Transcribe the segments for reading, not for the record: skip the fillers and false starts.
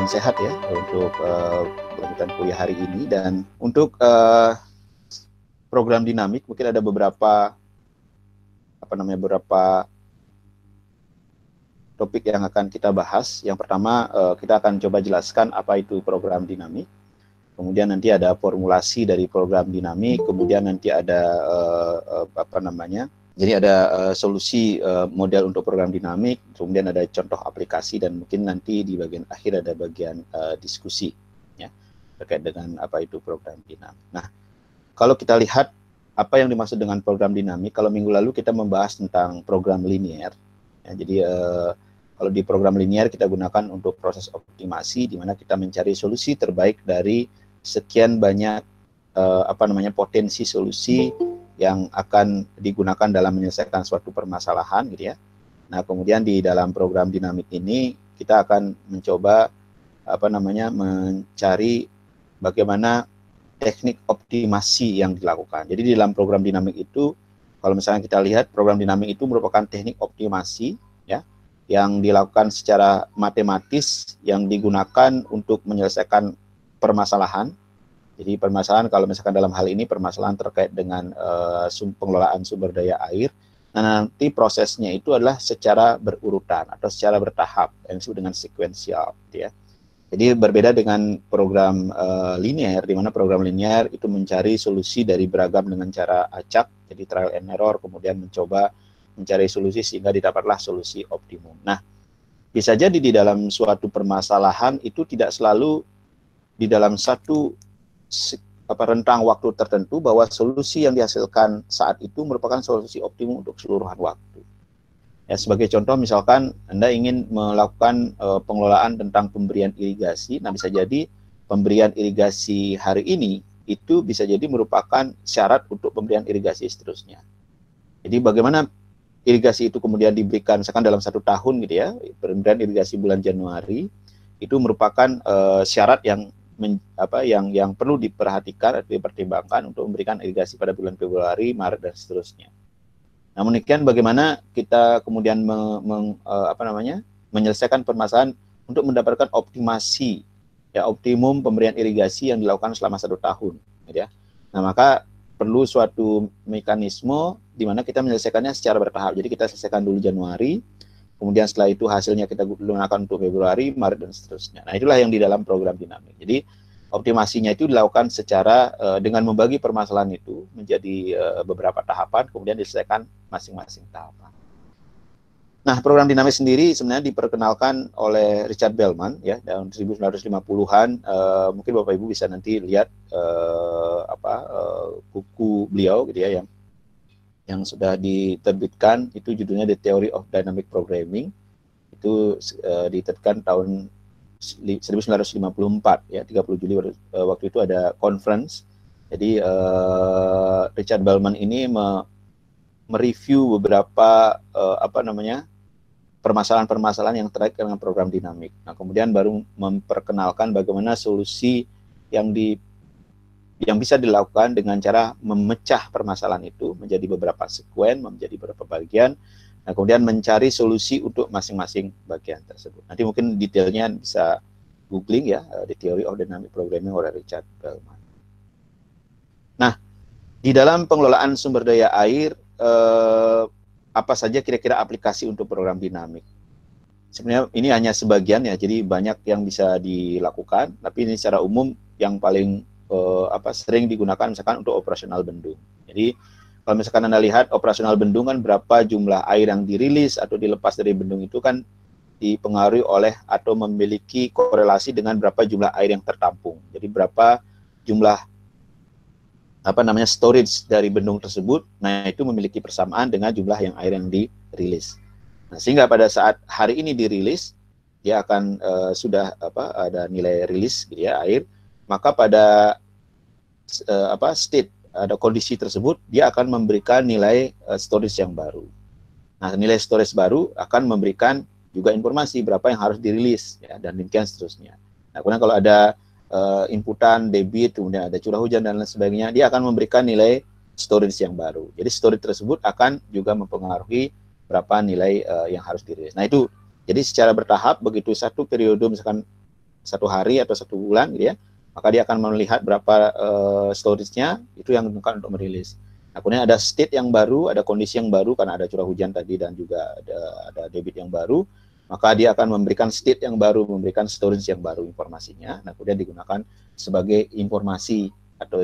salam sehat ya untuk lanjutan kuliah hari ini. Dan untuk program dinamik mungkin ada beberapa topik yang akan kita bahas. Yang pertama, kita akan coba jelaskan apa itu program dinamik. Kemudian nanti ada formulasi dari program dinamik. Kemudian nanti ada jadi ada solusi model untuk program dinamik. Kemudian ada contoh aplikasi dan mungkin nanti di bagian akhir ada bagian diskusi ya terkait dengan apa itu program dinamik. Nah, kalau kita lihat apa yang dimaksud dengan program dinamik, kalau minggu lalu kita membahas tentang program linear. Ya, jadi kalau di program linear kita gunakan untuk proses optimasi, di mana kita mencari solusi terbaik dari sekian banyak potensi solusi yang akan digunakan dalam menyelesaikan suatu permasalahan, gitu ya. Nah, kemudian di dalam program dinamik ini kita akan mencoba mencari bagaimana teknik optimasi yang dilakukan. Jadi di dalam program dinamik itu, kalau misalnya kita lihat program dinamik itu merupakan teknik optimasi ya yang dilakukan secara matematis yang digunakan untuk menyelesaikan permasalahan. Jadi permasalahan kalau misalkan dalam hal ini permasalahan terkait dengan pengelolaan sumber daya air. Nah, nanti prosesnya itu adalah secara berurutan atau secara bertahap yang disebut dengan sekuensial, gitu ya. Jadi berbeda dengan program linear, di mana program linear itu mencari solusi dari beragam dengan cara acak, jadi trial and error, kemudian mencoba mencari solusi sehingga didapatlah solusi optimum. Nah, bisa jadi di dalam suatu permasalahan itu tidak selalu di dalam satu rentang waktu tertentu bahwa solusi yang dihasilkan saat itu merupakan solusi optimum untuk keseluruhan waktu. Ya, sebagai contoh misalkan Anda ingin melakukan pengelolaan tentang pemberian irigasi, nah bisa jadi pemberian irigasi hari ini itu bisa jadi merupakan syarat untuk pemberian irigasi seterusnya. Jadi bagaimana irigasi itu kemudian diberikan misalkan dalam 1 tahun gitu ya, pemberian irigasi bulan Januari itu merupakan syarat yang perlu diperhatikan atau dipertimbangkan untuk memberikan irigasi pada bulan Februari, Maret dan seterusnya. Namun demikian bagaimana kita kemudian menyelesaikan permasalahan untuk mendapatkan optimasi ya optimum pemberian irigasi yang dilakukan selama 1 tahun, gitu ya. Nah, maka perlu suatu mekanisme di mana kita menyelesaikannya secara bertahap. Jadi kita selesaikan dulu Januari, kemudian setelah itu hasilnya kita gunakan untuk Februari, Maret, dan seterusnya. Nah, itulah yang di dalam program dinamik. Jadi, optimasinya itu dilakukan secara dengan membagi permasalahan itu menjadi beberapa tahapan, kemudian diselesaikan masing-masing tahapan. Nah, program dinamik sendiri sebenarnya diperkenalkan oleh Richard Bellman, ya, tahun 1950-an. Mungkin Bapak Ibu bisa nanti lihat buku beliau, gitu ya, yang sudah diterbitkan, itu judulnya The Theory of Dynamic Programming. Itu diterbitkan tahun 1954 ya, 30 Juli waktu itu ada conference. Jadi Richard Bellman ini mereview beberapa permasalahan-permasalahan yang terkait dengan program dinamik. Nah, kemudian baru memperkenalkan bagaimana solusi yang bisa dilakukan dengan cara memecah permasalahan itu menjadi beberapa sekuen, menjadi beberapa bagian, nah kemudian mencari solusi untuk masing-masing bagian tersebut. Nanti mungkin detailnya bisa googling ya, The Theory of Dynamic Programming oleh Richard Bellman. Nah, di dalam pengelolaan sumber daya air, apa saja kira-kira aplikasi untuk program dinamik? Sebenarnya ini hanya sebagian ya, jadi banyak yang bisa dilakukan, tapi ini secara umum yang paling sering digunakan misalkan untuk operasional bendung. Jadi kalau misalkan Anda lihat operasional bendung kan berapa jumlah air yang dirilis atau dilepas dari bendung itu kan dipengaruhi oleh atau memiliki korelasi dengan berapa jumlah air yang tertampung. Jadi berapa jumlah storage dari bendung tersebut, nah itu memiliki persamaan dengan jumlah yang air yang dirilis. Nah, sehingga pada saat hari ini dirilis, dia akan sudah ada nilai rilis gitu ya air, maka pada state ada kondisi tersebut dia akan memberikan nilai storage yang baru. Nah, nilai storage baru akan memberikan juga informasi berapa yang harus dirilis ya, dan demikian seterusnya. Nah, kemudian kalau ada inputan, debit, kemudian ada curah hujan dan lain sebagainya, dia akan memberikan nilai storage yang baru. Jadi storage tersebut akan juga mempengaruhi berapa nilai yang harus dirilis. Nah, itu jadi secara bertahap begitu satu periode misalkan 1 hari atau 1 bulan gitu ya, maka dia akan melihat berapa storage-nya, itu yang digunakan untuk merilis. Nah, kemudian ada state yang baru, ada kondisi yang baru karena ada curah hujan tadi dan juga ada debit yang baru, maka dia akan memberikan state yang baru, memberikan storage yang baru informasinya. Nah, kemudian digunakan sebagai informasi atau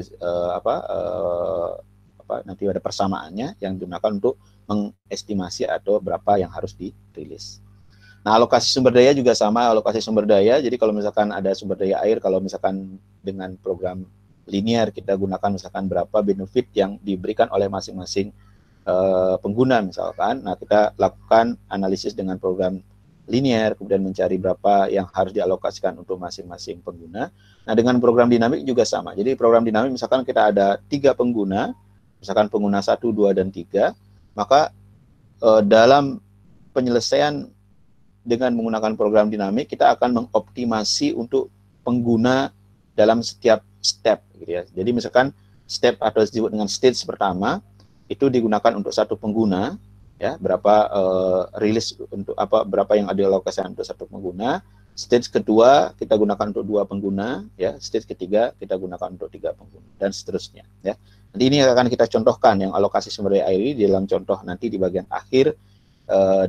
nanti ada persamaannya yang digunakan untuk mengestimasi atau berapa yang harus dirilis. Nah, alokasi sumber daya juga sama, alokasi sumber daya. Jadi kalau misalkan ada sumber daya air, kalau misalkan dengan program linear kita gunakan misalkan berapa benefit yang diberikan oleh masing-masing pengguna misalkan. Nah, kita lakukan analisis dengan program linear, kemudian mencari berapa yang harus dialokasikan untuk masing-masing pengguna. Nah, dengan program dinamik juga sama. Jadi program dinamik misalkan kita ada 3 pengguna, misalkan pengguna 1, 2, dan 3, maka dalam penyelesaian dengan menggunakan program dinamik, kita akan mengoptimasi untuk pengguna dalam setiap step gitu ya. Jadi misalkan step atau disebut dengan stage pertama itu digunakan untuk 1 pengguna ya, berapa rilis untuk berapa yang dialokasikan untuk 1 pengguna. Stage kedua kita gunakan untuk 2 pengguna ya, stage ketiga kita gunakan untuk 3 pengguna dan seterusnya ya. Nanti ini akan kita contohkan yang alokasi sumber daya air ini di dalam contoh nanti di bagian akhir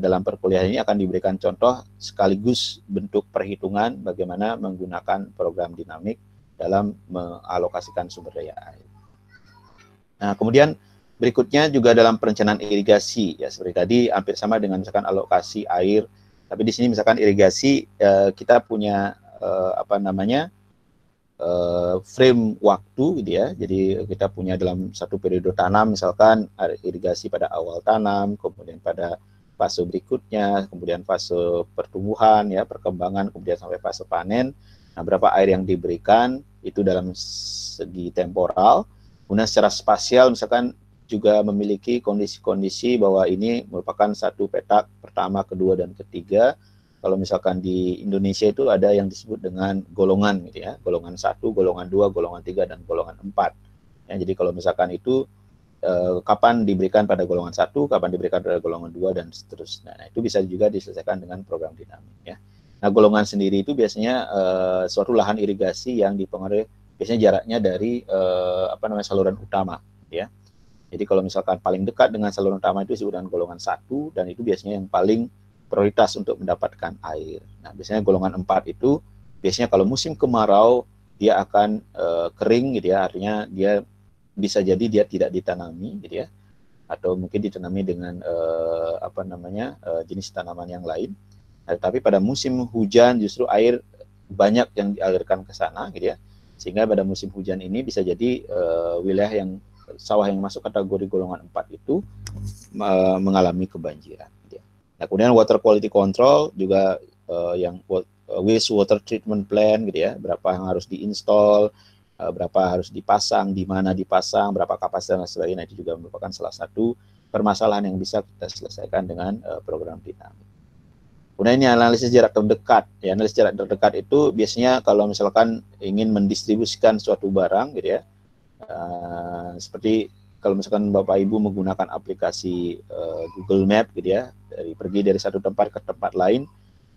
dalam perkuliahan ini akan diberikan contoh sekaligus bentuk perhitungan bagaimana menggunakan program dinamik dalam mengalokasikan sumber daya air. Nah, kemudian berikutnya juga dalam perencanaan irigasi ya, seperti tadi hampir sama dengan misalkan alokasi air, tapi di sini misalkan irigasi kita punya frame waktu gitu ya. Jadi kita punya dalam 1 periode tanam misalkan irigasi pada awal tanam, kemudian pada fase berikutnya, kemudian fase pertumbuhan ya, perkembangan, kemudian sampai fase panen. Nah, berapa air yang diberikan itu dalam segi temporal. Kemudian secara spasial misalkan juga memiliki kondisi-kondisi bahwa ini merupakan 1 petak pertama, kedua, dan ketiga. Kalau misalkan di Indonesia itu ada yang disebut dengan golongan gitu ya, golongan 1, golongan 2, golongan 3, dan golongan 4. Ya, jadi kalau misalkan itu kapan diberikan pada golongan 1, kapan diberikan pada golongan 2, dan seterusnya. Nah, itu bisa juga diselesaikan dengan program dinamik ya. Nah, golongan sendiri itu biasanya suatu lahan irigasi yang dipengaruhi biasanya jaraknya dari saluran utama ya. Jadi kalau misalkan paling dekat dengan saluran utama itu disebut dengan golongan 1 dan itu biasanya yang paling prioritas untuk mendapatkan air. Nah, biasanya golongan 4 itu biasanya kalau musim kemarau dia akan kering gitu ya, artinya dia bisa jadi dia tidak ditanami gitu ya, atau mungkin ditanami dengan jenis tanaman yang lain. Nah, tapi pada musim hujan justru air banyak yang dialirkan ke sana gitu ya, sehingga pada musim hujan ini bisa jadi wilayah yang sawah yang masuk kategori golongan 4 itu mengalami kebanjiran gitu ya. Nah, kemudian water quality control juga yang waste water treatment plant gitu ya, berapa yang harus diinstal, berapa harus dipasang, di mana dipasang, berapa kapasitas dan sebagainya. Itu juga merupakan salah satu permasalahan yang bisa kita selesaikan dengan program dinamik. Kemudian ini analisis jarak terdekat. Ya, analisis jarak terdekat itu biasanya kalau misalkan ingin mendistribusikan suatu barang gitu ya, seperti kalau misalkan Bapak Ibu menggunakan aplikasi Google Map gitu ya, pergi dari satu tempat ke tempat lain.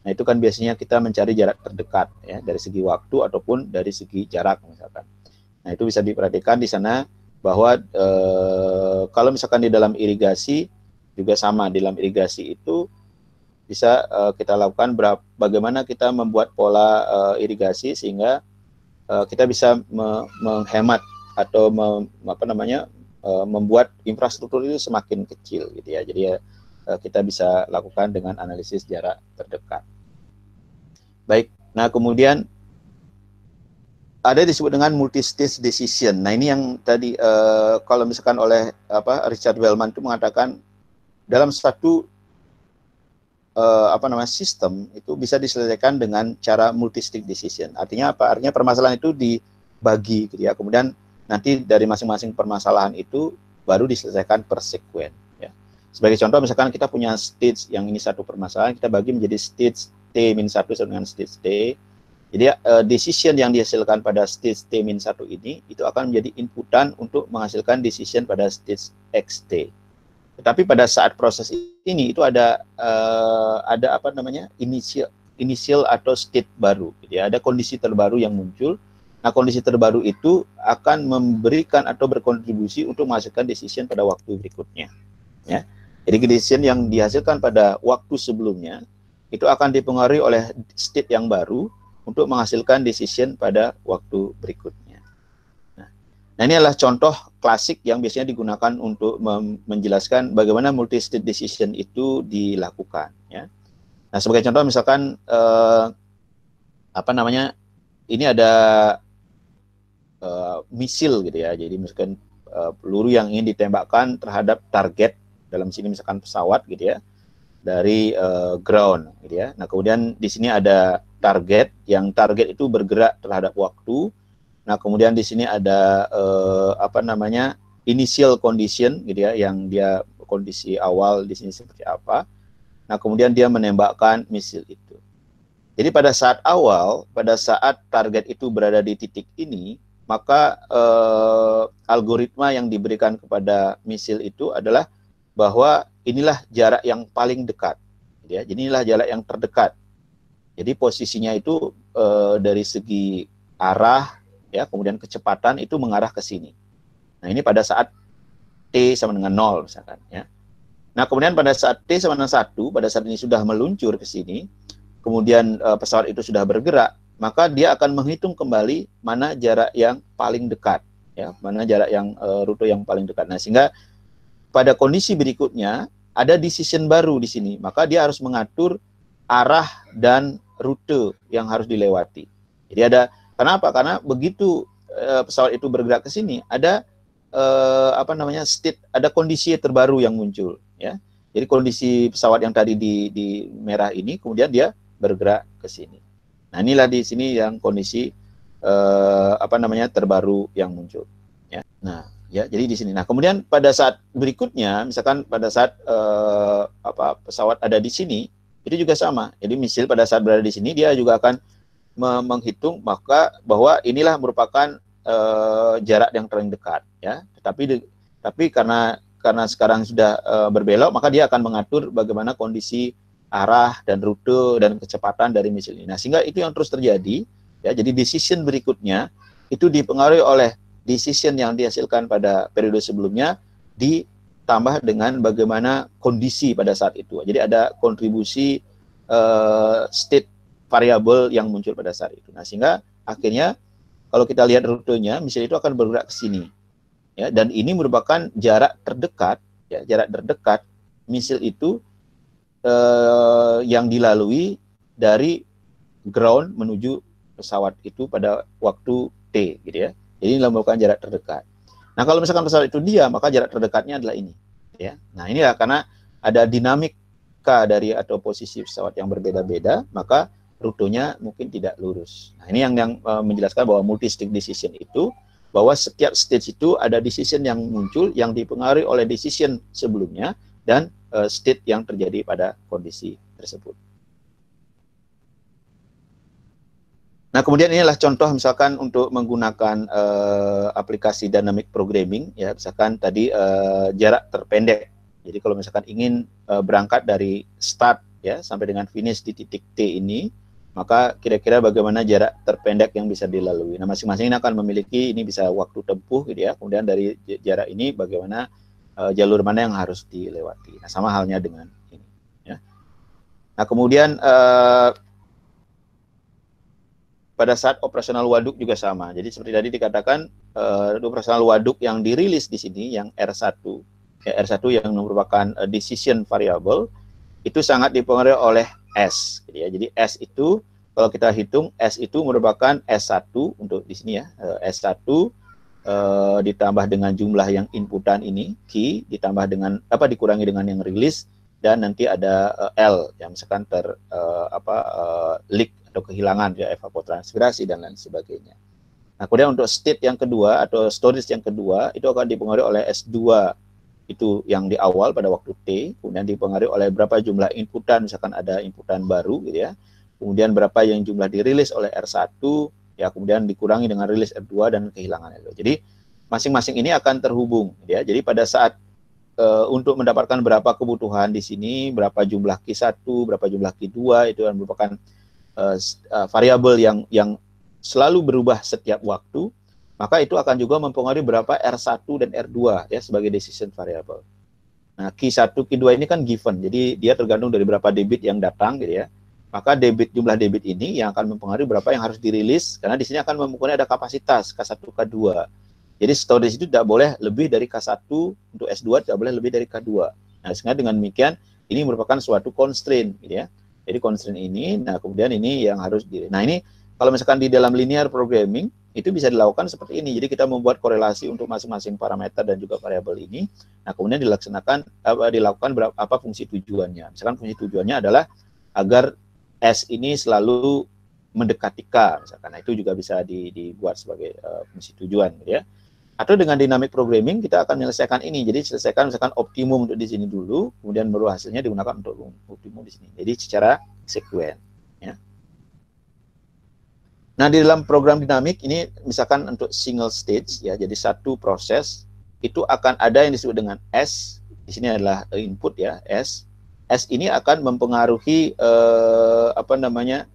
Nah, itu kan biasanya kita mencari jarak terdekat ya, dari segi waktu ataupun dari segi jarak misalkan. Nah, itu bisa diperhatikan di sana bahwa kalau misalkan di dalam irigasi juga sama, di dalam irigasi itu bisa kita lakukan bagaimana kita membuat pola irigasi sehingga kita bisa menghemat atau membuat infrastruktur itu semakin kecil gitu ya. Jadi kita bisa lakukan dengan analisis jarak terdekat. Baik, nah kemudian ada disebut dengan multi-stage decision. Nah, ini yang tadi kalau misalkan oleh Richard Wellman itu mengatakan dalam satu sistem itu bisa diselesaikan dengan cara multi-stage decision. Artinya apa? Artinya permasalahan itu dibagi gitu ya. Kemudian nanti dari masing-masing permasalahan itu baru diselesaikan per sekuen ya. Sebagai contoh misalkan kita punya stage yang ini satu permasalahan, kita bagi menjadi stage T-1 dengan stage T. Jadi decision yang dihasilkan pada stage T-1 ini itu akan menjadi inputan untuk menghasilkan decision pada stage XT. Tetapi pada saat proses ini itu ada initial inisial atau state baru, gitu ya. Ada kondisi terbaru yang muncul. Nah, kondisi terbaru itu akan memberikan atau berkontribusi untuk menghasilkan decision pada waktu berikutnya, ya. Jadi decision yang dihasilkan pada waktu sebelumnya itu akan dipengaruhi oleh state yang baru untuk menghasilkan decision pada waktu berikutnya. Nah, ini adalah contoh klasik yang biasanya digunakan untuk menjelaskan bagaimana multi-state decision itu dilakukan, ya. Nah, sebagai contoh misalkan ini ada misil, gitu ya. Jadi misalkan peluru yang ingin ditembakkan terhadap target, dalam sini misalkan pesawat, gitu ya, dari ground, gitu ya. Nah, kemudian di sini ada target, yang target itu bergerak terhadap waktu. Nah, kemudian di sini ada initial condition, gitu ya, yang dia kondisi awal di sini seperti apa. Nah, kemudian dia menembakkan misil itu. Jadi pada saat awal, pada saat target itu berada di titik ini, maka algoritma yang diberikan kepada misil itu adalah bahwa inilah jarak yang paling dekat, gitu ya. Jadi inilah jarak yang terdekat. Jadi posisinya itu dari segi arah, ya, kemudian kecepatan itu mengarah ke sini. Nah, ini pada saat T sama dengan 0 misalkan, ya. Nah, kemudian pada saat T sama dengan 1, pada saat ini sudah meluncur ke sini, kemudian pesawat itu sudah bergerak, maka dia akan menghitung kembali mana jarak yang paling dekat, ya, mana jarak yang rute yang paling dekat. Nah, sehingga pada kondisi berikutnya ada decision baru di sini, maka dia harus mengatur arah dan rute yang harus dilewati. Jadi ada, kenapa? Karena begitu pesawat itu bergerak ke sini, ada state, ada kondisi terbaru yang muncul, ya. Jadi kondisi pesawat yang tadi di merah ini, kemudian dia bergerak ke sini. Nah, inilah di sini yang kondisi terbaru yang muncul, ya. Nah, ya, jadi di sini. Nah, kemudian pada saat berikutnya, misalkan pada saat pesawat ada di sini, itu juga sama. Jadi misil pada saat berada di sini, dia juga akan menghitung bahwa inilah merupakan jarak yang paling dekat, ya. Tapi karena sekarang sudah berbelok, maka dia akan mengatur bagaimana kondisi arah dan rute dan kecepatan dari misil ini. Nah, sehingga itu yang terus terjadi, ya. Jadi decision berikutnya itu dipengaruhi oleh decision yang dihasilkan pada periode sebelumnya ditambah dengan bagaimana kondisi pada saat itu. Jadi ada kontribusi state variabel yang muncul pada saat itu. Nah, sehingga akhirnya kalau kita lihat rutenya, misil itu akan bergerak ke sini, ya. Dan ini merupakan jarak terdekat, ya, jarak terdekat misil itu yang dilalui dari ground menuju pesawat itu pada waktu T, gitu ya. Jadi ini merupakan jarak terdekat. Nah, kalau misalkan pesawat itu diam, maka jarak terdekatnya adalah ini, ya. Nah, inilah karena ada dinamika dari atau posisi pesawat yang berbeda-beda, maka rutenya mungkin tidak lurus. Nah, ini yang menjelaskan bahwa multi-stage decision itu, bahwa setiap stage itu ada decision yang muncul yang dipengaruhi oleh decision sebelumnya dan state yang terjadi pada kondisi tersebut. Nah, kemudian inilah contoh misalkan untuk menggunakan aplikasi dynamic programming, ya. Misalkan tadi jarak terpendek. Jadi kalau misalkan ingin berangkat dari start, ya, sampai dengan finish di titik T ini, maka kira-kira bagaimana jarak terpendek yang bisa dilalui. Nah, masing-masing ini akan memiliki, ini bisa waktu tempuh, gitu ya. Kemudian dari jarak ini bagaimana jalur mana yang harus dilewati. Nah, sama halnya dengan ini, ya. Nah, kemudian pada saat operasional waduk juga sama. Jadi seperti tadi dikatakan, operasional waduk yang dirilis di sini, yang R1, ya, R1 yang merupakan decision variable, itu sangat dipengaruhi oleh S, gitu ya. Jadi S itu, kalau kita hitung, S itu merupakan S1 untuk di sini, ya, S1 ditambah dengan jumlah yang inputan ini, key, ditambah dengan dikurangi dengan yang rilis, dan nanti ada L yang misalkan leak atau kehilangan, ya, evapotranspirasi dan lain sebagainya. Nah, kemudian untuk state yang kedua atau storage yang kedua itu akan dipengaruhi oleh S2 itu yang di awal pada waktu T, kemudian dipengaruhi oleh berapa jumlah inputan, misalkan ada inputan baru, gitu ya. Kemudian berapa yang jumlah dirilis oleh R1, ya, kemudian dikurangi dengan rilis R2 dan kehilangan R2. Jadi masing-masing ini akan terhubung, gitu ya. Jadi pada saat untuk mendapatkan berapa kebutuhan di sini, berapa jumlah Q1, berapa jumlah Q2, itu merupakan variabel yang selalu berubah setiap waktu, maka itu akan juga mempengaruhi berapa R1 dan R2 ya sebagai decision variable. Nah, Q1, Q2 ini kan given, jadi dia tergantung dari berapa debit yang datang gitu ya. Maka jumlah debit ini yang akan mempengaruhi berapa yang harus dirilis, karena di sini akan mempengaruhi ada kapasitas K1, K2. Jadi storage itu tidak boleh lebih dari K1, untuk S2 tidak boleh lebih dari K2. Nah, sehingga dengan demikian ini merupakan suatu constraint gitu ya. Jadi constraint ini, nah kemudian ini yang harus nah ini kalau misalkan di dalam linear programming itu bisa dilakukan seperti ini. Jadi kita membuat korelasi untuk masing-masing parameter dan juga variabel ini. Nah, kemudian dilakukan apa fungsi tujuannya. Misalkan fungsi tujuannya adalah agar S ini selalu mendekati K, misalkan. Nah, itu juga bisa dibuat sebagai fungsi tujuan, gitu ya. Atau dengan dynamic programming kita akan menyelesaikan ini. Jadi selesaikan misalkan optimum untuk di sini dulu, kemudian baru hasilnya digunakan untuk optimum di sini. Jadi secara sekuen. Ya. Nah, di dalam program dinamik ini misalkan untuk single stage ya, jadi satu proses itu akan ada yang disebut dengan S. Di sini adalah input ya, S. S ini akan mempengaruhi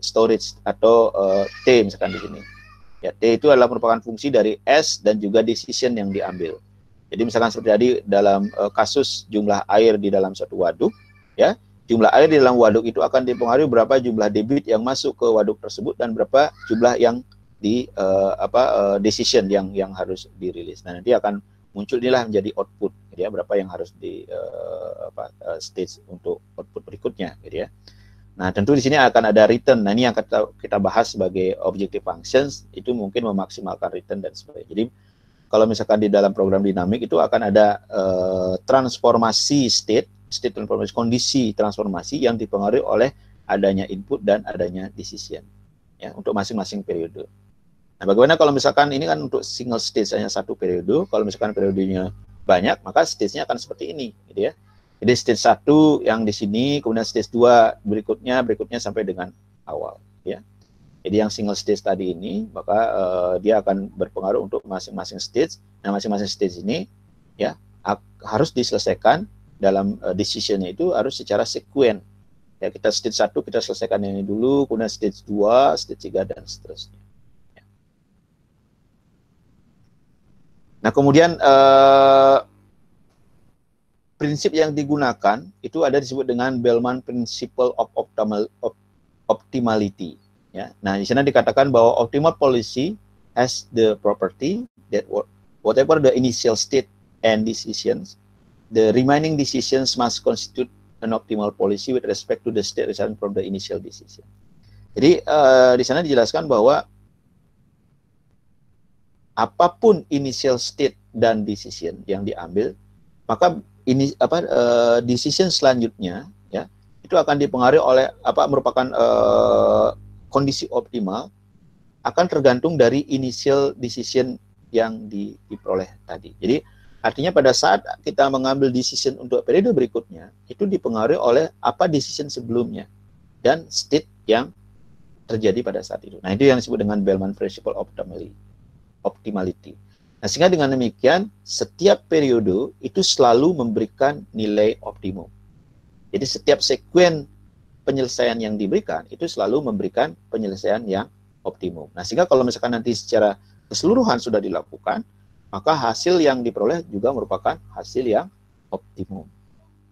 storage atau T misalkan di sini. Ya, T itu adalah merupakan fungsi dari S dan juga decision yang diambil. Jadi misalkan seperti tadi dalam kasus jumlah air di dalam suatu waduk, ya, jumlah air di dalam waduk itu akan dipengaruhi berapa jumlah debit yang masuk ke waduk tersebut dan berapa jumlah yang decision yang harus dirilis. Nah, nanti akan muncul inilah menjadi output, gitu ya, berapa yang harus di stage untuk output berikutnya, gitu ya. Nah, tentu di sini akan ada return. Nah, ini yang kita bahas sebagai objective functions, itu mungkin memaksimalkan return dan sebagainya. Jadi kalau misalkan di dalam program dinamik itu akan ada transformasi state transformasi, kondisi transformasi yang dipengaruhi oleh adanya input dan adanya decision ya untuk masing-masing periode. Nah, bagaimana kalau misalkan ini kan untuk single stage hanya satu periode, kalau misalkan periodenya banyak, maka stage-nya akan seperti ini, gitu ya. Jadi stage 1 yang di sini, kemudian stage 2 berikutnya sampai dengan awal, ya. Jadi yang single stage tadi ini, maka dia akan berpengaruh untuk masing-masing stage. Nah, masing-masing stage ini ya harus diselesaikan dalam decision-nya itu harus secara sekuen. Ya, kita stage 1 kita selesaikan ini dulu, kemudian stage 2, stage 3 dan seterusnya. Ya. Nah, kemudian prinsip yang digunakan itu ada disebut dengan Bellman Principle of Optimality. Ya. Nah, di sana dikatakan bahwa optimal policy has the property that whatever the initial state and decisions, the remaining decisions must constitute an optimal policy with respect to the state resulting from the initial decision. Jadi di sana dijelaskan bahwa apapun initial state dan decision yang diambil, maka ini decision selanjutnya ya itu akan dipengaruhi oleh merupakan kondisi optimal akan tergantung dari initial decision yang diperoleh tadi. Jadi artinya pada saat kita mengambil decision untuk periode berikutnya, itu dipengaruhi oleh apa decision sebelumnya dan state yang terjadi pada saat itu. Nah, itu yang disebut dengan Bellman Principle of Optimality. Nah, sehingga dengan demikian, setiap periode itu selalu memberikan nilai optimum. Jadi setiap sekuen penyelesaian yang diberikan, itu selalu memberikan penyelesaian yang optimum. Nah, sehingga kalau misalkan nanti secara keseluruhan sudah dilakukan, maka hasil yang diperoleh juga merupakan hasil yang optimum.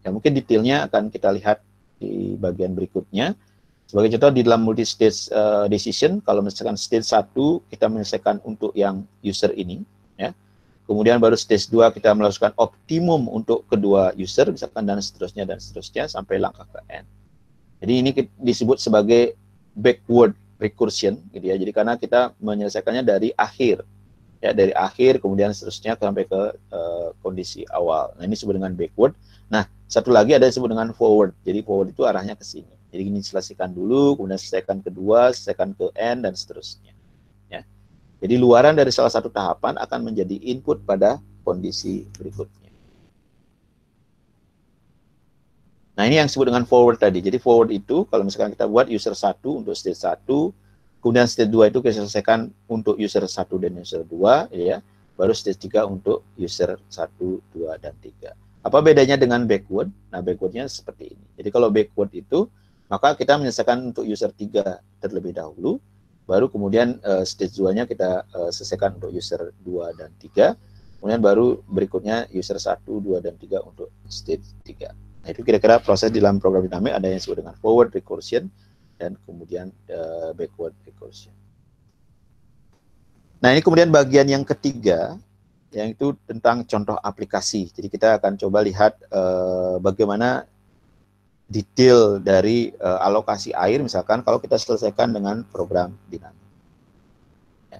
Ya, mungkin detailnya akan kita lihat di bagian berikutnya. Sebagai contoh di dalam multi-stage decision, kalau misalkan stage 1 kita menyelesaikan untuk yang user ini, ya. Kemudian baru stage 2 kita melakukan optimum untuk kedua user, misalkan dan seterusnya sampai langkah ke N. Jadi ini disebut sebagai backward recursion, gitu ya. Jadi karena kita menyelesaikannya dari akhir. Ya, dari akhir kemudian seterusnya sampai ke kondisi awal. Nah, ini disebut dengan backward. Nah, satu lagi ada disebut dengan forward. Jadi forward itu arahnya ke sini. Jadi ini selesaikan dulu, kemudian selesaikan kedua, selesaikan ke N dan seterusnya. Ya. Jadi luaran dari salah satu tahapan akan menjadi input pada kondisi berikutnya. Nah, ini yang disebut dengan forward tadi. Jadi forward itu kalau misalkan kita buat user 1 untuk stage 1, kemudian stage 2 itu kita selesaikan untuk user 1 dan user 2, ya. Baru stage 3 untuk user 1, 2, dan 3. Apa bedanya dengan backward? Nah, backwardnya seperti ini. Jadi kalau backward itu maka kita menyelesaikan untuk user 3 terlebih dahulu, baru kemudian stage 2-nya kita selesaikan untuk user 2 dan 3, kemudian baru berikutnya user 1, 2, dan 3 untuk stage 3. Nah, itu kira-kira proses di dalam program dinamik, ada yang disebut dengan forward recursion dan kemudian backward recursion. Nah, ini kemudian bagian yang ketiga, yang itu tentang contoh aplikasi. Jadi kita akan coba lihat bagaimana detail dari alokasi air, misalkan kalau kita selesaikan dengan program dinamik. Ya.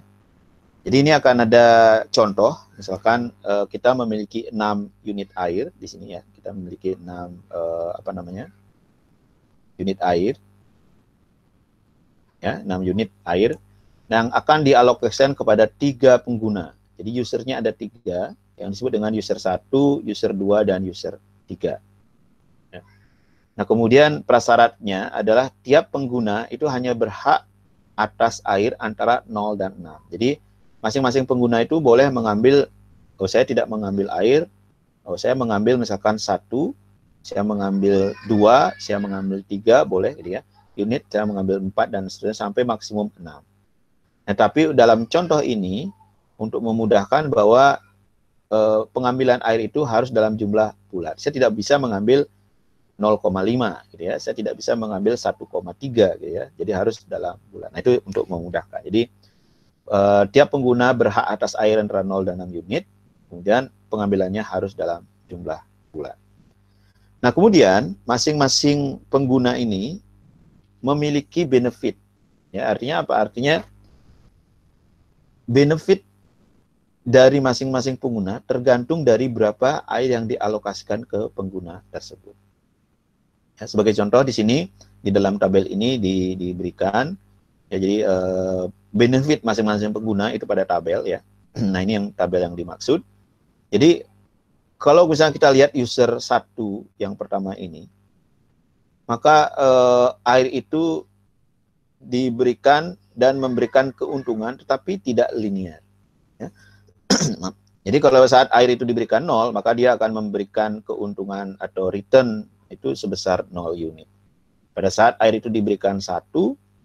Jadi ini akan ada contoh, misalkan kita memiliki 6 unit air di sini ya, kita memiliki 6 unit air, ya 6 unit air yang akan dialokasikan kepada 3 pengguna. Jadi usernya ada 3, yang disebut dengan user 1, user 2, dan user 3. Ya. Nah, kemudian prasyaratnya adalah tiap pengguna itu hanya berhak atas air antara 0 dan 6. Jadi masing-masing pengguna itu boleh mengambil, saya tidak mengambil air, saya mengambil misalkan 1, saya mengambil 2, saya mengambil 3, boleh gitu ya. Unit saya mengambil 4 dan seterusnya sampai maksimum 6. Nah, tapi dalam contoh ini, untuk memudahkan bahwa pengambilan air itu harus dalam jumlah bulat. Saya tidak bisa mengambil 0,5 gitu ya. Saya tidak bisa mengambil 1,3 gitu ya. Jadi harus dalam bulat. Nah, itu untuk memudahkan. Jadi tiap pengguna berhak atas air antara 0 dan 6 unit. Kemudian pengambilannya harus dalam jumlah bulat. Nah, kemudian masing-masing pengguna ini memiliki benefit. Ya, artinya apa? Artinya benefit dari masing-masing pengguna tergantung dari berapa air yang dialokasikan ke pengguna tersebut. Ya, sebagai contoh di sini, di dalam tabel ini diberikan, ya, jadi benefit masing-masing pengguna itu pada tabel ya. Nah, ini yang tabel yang dimaksud. Jadi kalau misalnya kita lihat user 1 yang pertama ini, maka air itu diberikan dan memberikan keuntungan tetapi tidak linear. Ya. Jadi kalau saat air itu diberikan 0, maka dia akan memberikan keuntungan atau return itu sebesar 0 unit. Pada saat air itu diberikan 1,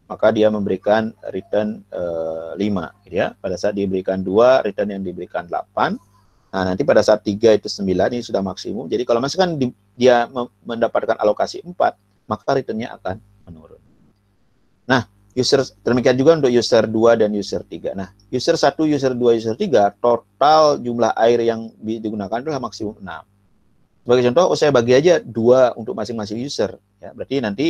maka dia memberikan return 5. Ya. Pada saat diberikan 2, return yang diberikan 8. Nah, nanti pada saat 3 itu 9, ini sudah maksimum. Jadi kalau misalkan dia mendapatkan alokasi 4, maka returnnya akan menurun. Nah, demikian juga untuk user 2 dan user 3. Nah, user 1, user 2, user 3, total jumlah air yang digunakan adalah maksimum 6. Sebagai contoh, saya bagi aja 2 untuk masing-masing user. Ya, berarti nanti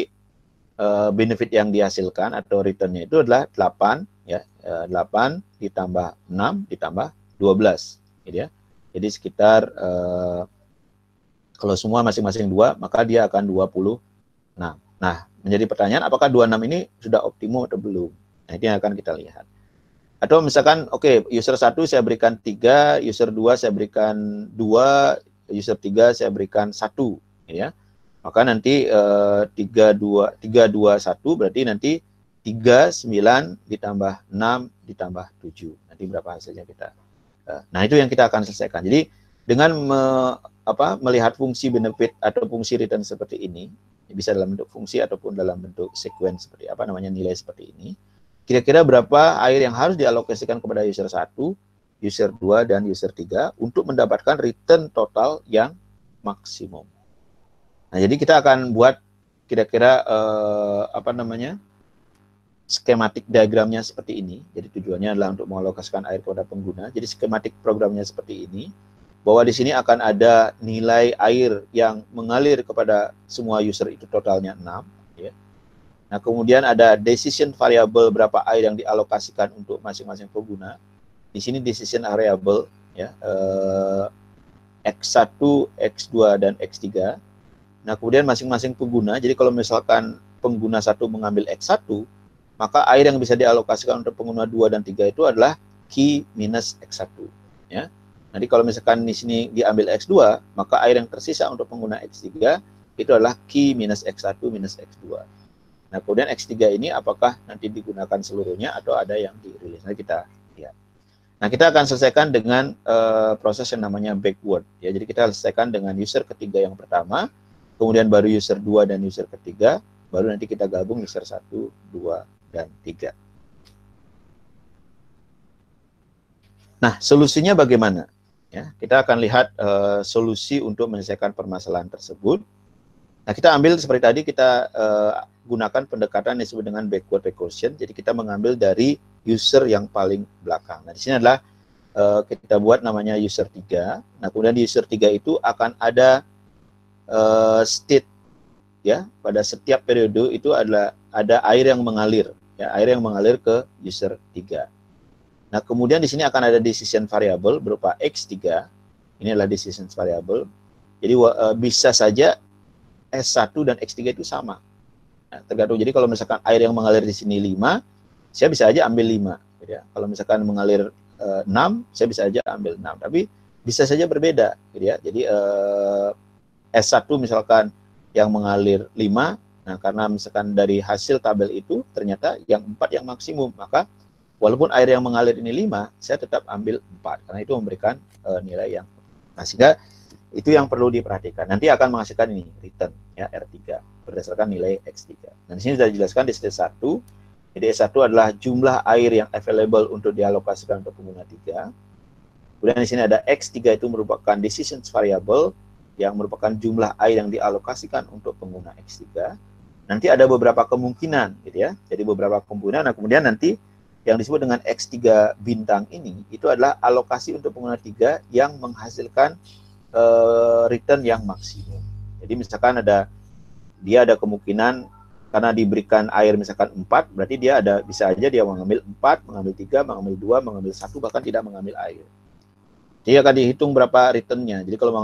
benefit yang dihasilkan atau returnnya itu adalah 8. Ya, 8 ditambah 6 ditambah 12. Gitu ya. Jadi sekitar, kalau semua masing-masing 2, maka dia akan 26. Nah, menjadi pertanyaan, apakah 26 ini sudah optimum atau belum? Nah, itu yang akan kita lihat. Atau misalkan, oke, user 1 saya berikan 3, user 2 saya berikan 2, user 3 saya berikan 1. Ya. Maka nanti 3, 2, 1 berarti nanti 3, 9 ditambah 6 ditambah 7. Nanti berapa hasilnya kita. Nah, itu yang kita akan selesaikan. Jadi, dengan melihat fungsi benefit atau fungsi return seperti ini, bisa dalam bentuk fungsi ataupun dalam bentuk sequence seperti nilai seperti ini. Kira-kira berapa air yang harus dialokasikan kepada user 1, user 2, dan user 3 untuk mendapatkan return total yang maksimum. Nah, jadi kita akan buat kira-kira skematik diagramnya seperti ini. Jadi tujuannya adalah untuk mengalokasikan air kepada pengguna. Jadi skematik programnya seperti ini. Bahwa di sini akan ada nilai air yang mengalir kepada semua user itu totalnya 6. Ya. Nah, kemudian ada decision variable berapa air yang dialokasikan untuk masing-masing pengguna. Di sini decision variable ya, X1, X2, dan X3. Nah, kemudian masing-masing pengguna, jadi kalau misalkan pengguna 1 mengambil X1, maka air yang bisa dialokasikan untuk pengguna 2 dan 3 itu adalah Q minus X1. Ya. Nanti kalau misalkan di sini diambil X2, maka air yang tersisa untuk pengguna X3 itu adalah Q minus X1 minus X2. Nah, kemudian X3 ini apakah nanti digunakan seluruhnya atau ada yang dirilis. Nanti kita lihat. Nah, kita akan selesaikan dengan proses yang namanya backward. Ya, jadi kita selesaikan dengan user ketiga yang pertama, kemudian baru user 2 dan user ketiga, baru nanti kita gabung user 1, 2, dan 3. Nah, solusinya bagaimana? Ya, kita akan lihat solusi untuk menyelesaikan permasalahan tersebut. Nah, kita ambil seperti tadi, kita gunakan pendekatan yang disebut dengan backward recursion. Jadi kita mengambil dari user yang paling belakang. Nah, di sini adalah kita buat namanya user 3. Nah, kemudian di user 3 itu akan ada state, ya. Pada setiap periode itu ada air yang mengalir, ya, air yang mengalir ke user 3. Nah, kemudian di sini akan ada decision variable berupa X3. Ini adalah decision variable. Jadi bisa saja S1 dan X3 itu sama. Nah, tergantung. Jadi kalau misalkan air yang mengalir di sini 5, saya bisa aja ambil 5. Gitu ya. Kalau misalkan mengalir 6, saya bisa aja ambil 6. Tapi bisa saja berbeda. Gitu ya. Jadi S1 misalkan yang mengalir 5, nah karena misalkan dari hasil tabel itu ternyata yang 4 yang maksimum, maka walaupun air yang mengalir ini 5, saya tetap ambil 4, karena itu memberikan nilai yang. Nah, sehingga itu yang perlu diperhatikan. Nanti akan menghasilkan ini, return, ya, R3, berdasarkan nilai X3. Dan di sini sudah dijelaskan di stage 1. Jadi S1 adalah jumlah air yang available untuk dialokasikan untuk pengguna 3. Kemudian di sini ada X3 itu merupakan decision variable, yang merupakan jumlah air yang dialokasikan untuk pengguna X3. Nanti ada beberapa kemungkinan, gitu ya. Jadi beberapa kemungkinan. Nah, kemudian nanti yang disebut dengan X3 bintang ini, itu adalah alokasi untuk pengguna 3 yang menghasilkan return yang maksimum. Jadi misalkan dia ada kemungkinan, karena diberikan air misalkan 4, berarti dia bisa aja dia mengambil 4, mengambil 3, mengambil 2, mengambil 1, bahkan tidak mengambil air. Jadi akan dihitung berapa returnnya. Jadi kalau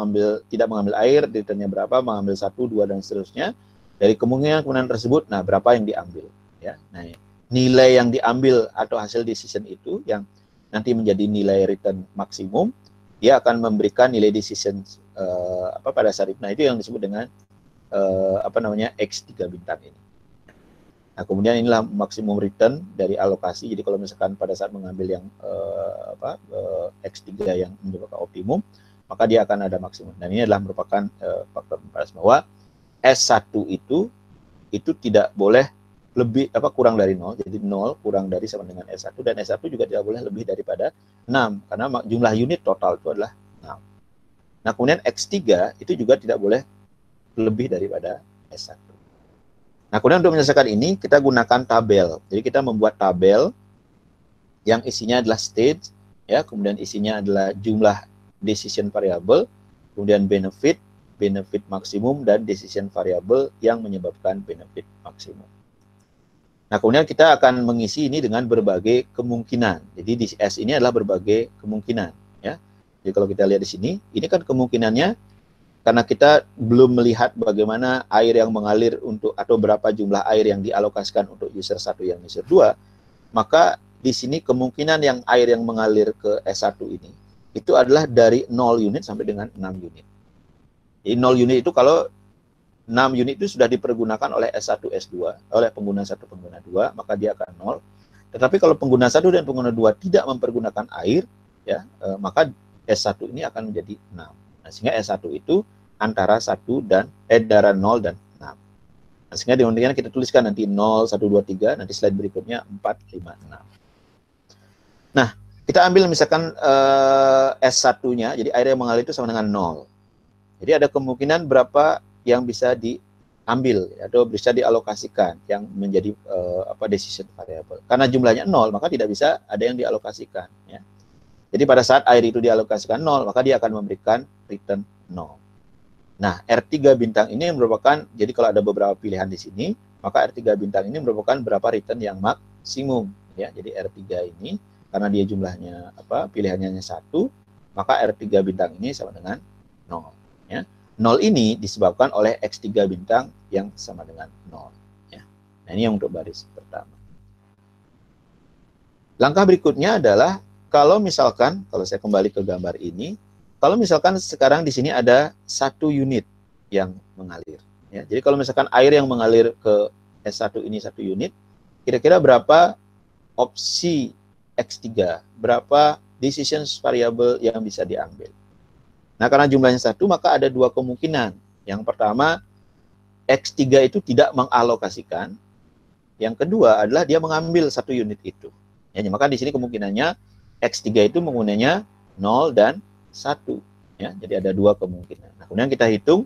tidak mengambil air, returnnya berapa, mengambil 1, 2, dan seterusnya. Dari kemungkinan tersebut, nah berapa yang diambil. Ya. Nah, nilai yang diambil atau hasil decision itu yang nanti menjadi nilai return maksimum, dia akan memberikan nilai decision pada saat itu. Nah, itu yang disebut dengan X3 bintang ini. Nah, kemudian inilah maksimum return dari alokasi. Jadi kalau misalkan pada saat mengambil yang X3 yang merupakan optimum, maka dia akan ada maksimum. Dan ini adalah merupakan faktor pembatas bahwa S1 itu tidak boleh kurang dari 0, jadi 0 kurang dari sama dengan S1, dan S1 juga tidak boleh lebih daripada 6, karena jumlah unit total itu adalah 6. Nah, kemudian X3 itu juga tidak boleh lebih daripada S1. Nah, kemudian untuk menyelesaikan ini, kita gunakan tabel. Jadi kita membuat tabel yang isinya adalah state, ya, kemudian isinya adalah jumlah decision variable, kemudian benefit maksimum, dan decision variable yang menyebabkan benefit maksimum. Nah, kemudian kita akan mengisi ini dengan berbagai kemungkinan. Jadi di S ini adalah berbagai kemungkinan, ya. Jadi kalau kita lihat di sini, ini kan kemungkinannya karena kita belum melihat bagaimana air yang mengalir atau berapa jumlah air yang dialokasikan untuk user 1 yang user 2, maka di sini kemungkinan yang air yang mengalir ke S1 ini itu adalah dari 0 unit sampai dengan 6 unit. Jadi 0 unit itu kalau 6 unit itu sudah dipergunakan oleh S1, S2, oleh pengguna 1, pengguna 2, maka dia akan 0. Tetapi kalau pengguna 1 dan pengguna 2 tidak mempergunakan air, ya, maka S1 ini akan menjadi 6. Nah, sehingga S1 itu antara 1 dan antara 0 dan 6. Nah, sehingga kemudian kita tuliskan nanti 0, 1, 2, 3, nanti slide berikutnya 4, 5, 6. Nah, kita ambil misalkan S1-nya, jadi air yang mengalir itu sama dengan 0. Jadi ada kemungkinan berapa yang bisa diambil atau bisa dialokasikan yang menjadi decision variable. Karena jumlahnya 0, maka tidak bisa ada yang dialokasikan, ya. Jadi pada saat air itu dialokasikan 0, maka dia akan memberikan return 0. Nah, R3 bintang ini merupakan, jadi kalau ada beberapa pilihan di sini, maka R3 bintang ini merupakan berapa return yang maksimum, ya. Jadi R3 ini karena dia jumlahnya pilihannya hanya 1, maka R3 bintang ini sama dengan 0, ya. 0 ini disebabkan oleh X3 bintang yang sama dengan 0. Ya. Nah, ini yang untuk baris pertama. Langkah berikutnya adalah, kalau misalkan, kalau saya kembali ke gambar ini, kalau misalkan sekarang di sini ada 1 unit yang mengalir. Ya. Jadi kalau misalkan air yang mengalir ke S1 ini 1 unit, kira-kira berapa opsi X3, berapa decision variable yang bisa diambil. Nah, karena jumlahnya 1, maka ada 2 kemungkinan. Yang pertama, X3 itu tidak mengalokasikan. Yang kedua adalah dia mengambil 1 unit itu. Ya, maka di sini kemungkinannya X3 itu menggunanya 0 dan 1. Ya, jadi ada 2 kemungkinan. Nah, kemudian kita hitung,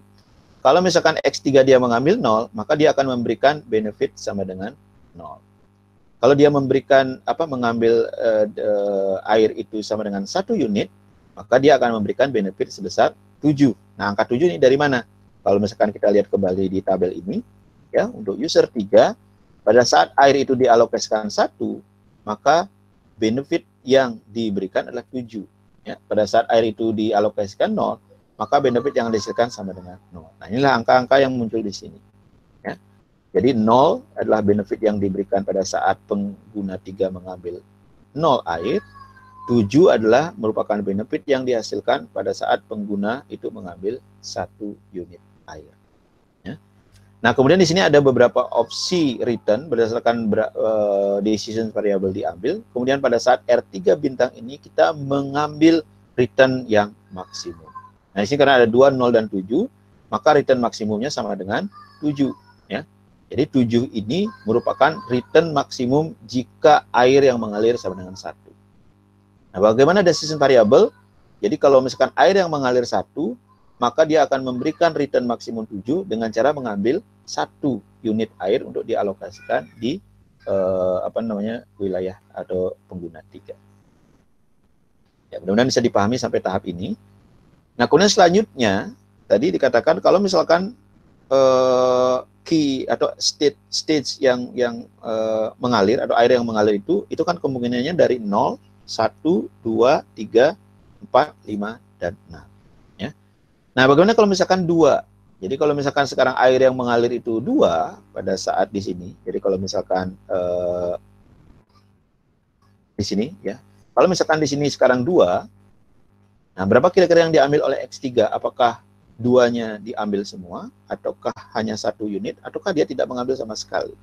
kalau misalkan X3 dia mengambil 0, maka dia akan memberikan benefit sama dengan 0. Kalau dia memberikan mengambil air itu sama dengan 1 unit, maka dia akan memberikan benefit sebesar 7. Nah, angka 7 ini dari mana? Kalau misalkan kita lihat kembali di tabel ini, ya, untuk user 3, pada saat air itu dialokasikan 1, maka benefit yang diberikan adalah 7. Ya, pada saat air itu dialokasikan 0, maka benefit yang dihasilkan sama dengan 0. Nah, inilah angka-angka yang muncul di sini. Ya. Jadi 0 adalah benefit yang diberikan pada saat pengguna 3 mengambil 0 air. 7 adalah merupakan benefit yang dihasilkan pada saat pengguna itu mengambil 1 unit air. Ya. Nah, kemudian di sini ada beberapa opsi return berdasarkan decision variable diambil. Kemudian pada saat R3 bintang ini kita mengambil return yang maksimum. Nah, di sini karena ada 2, 0, dan 7, maka return maksimumnya sama dengan 7. Ya. Jadi 7 ini merupakan return maksimum jika air yang mengalir sama dengan 1. Nah, bagaimana decision variable? Jadi kalau misalkan air yang mengalir 1, maka dia akan memberikan return maksimum 7 dengan cara mengambil 1 unit air untuk dialokasikan di wilayah atau pengguna 3. Ya, mudah-mudahan bisa dipahami sampai tahap ini. Nah, kemudian selanjutnya tadi dikatakan kalau misalkan key atau stage yang mengalir atau air yang mengalir itu kan kemungkinannya dari 0, 1, 2, 3, 4, 5, dan 6. Ya. Nah, bagaimana kalau misalkan 2? Jadi kalau misalkan sekarang air yang mengalir itu 2 pada saat di sini. Jadi kalau misalkan di sini, ya. Kalau misalkan di sini sekarang 2, nah berapa kira-kira yang diambil oleh X3? Apakah 2-nya diambil semua, ataukah hanya 1 unit, ataukah dia tidak mengambil sama sekali?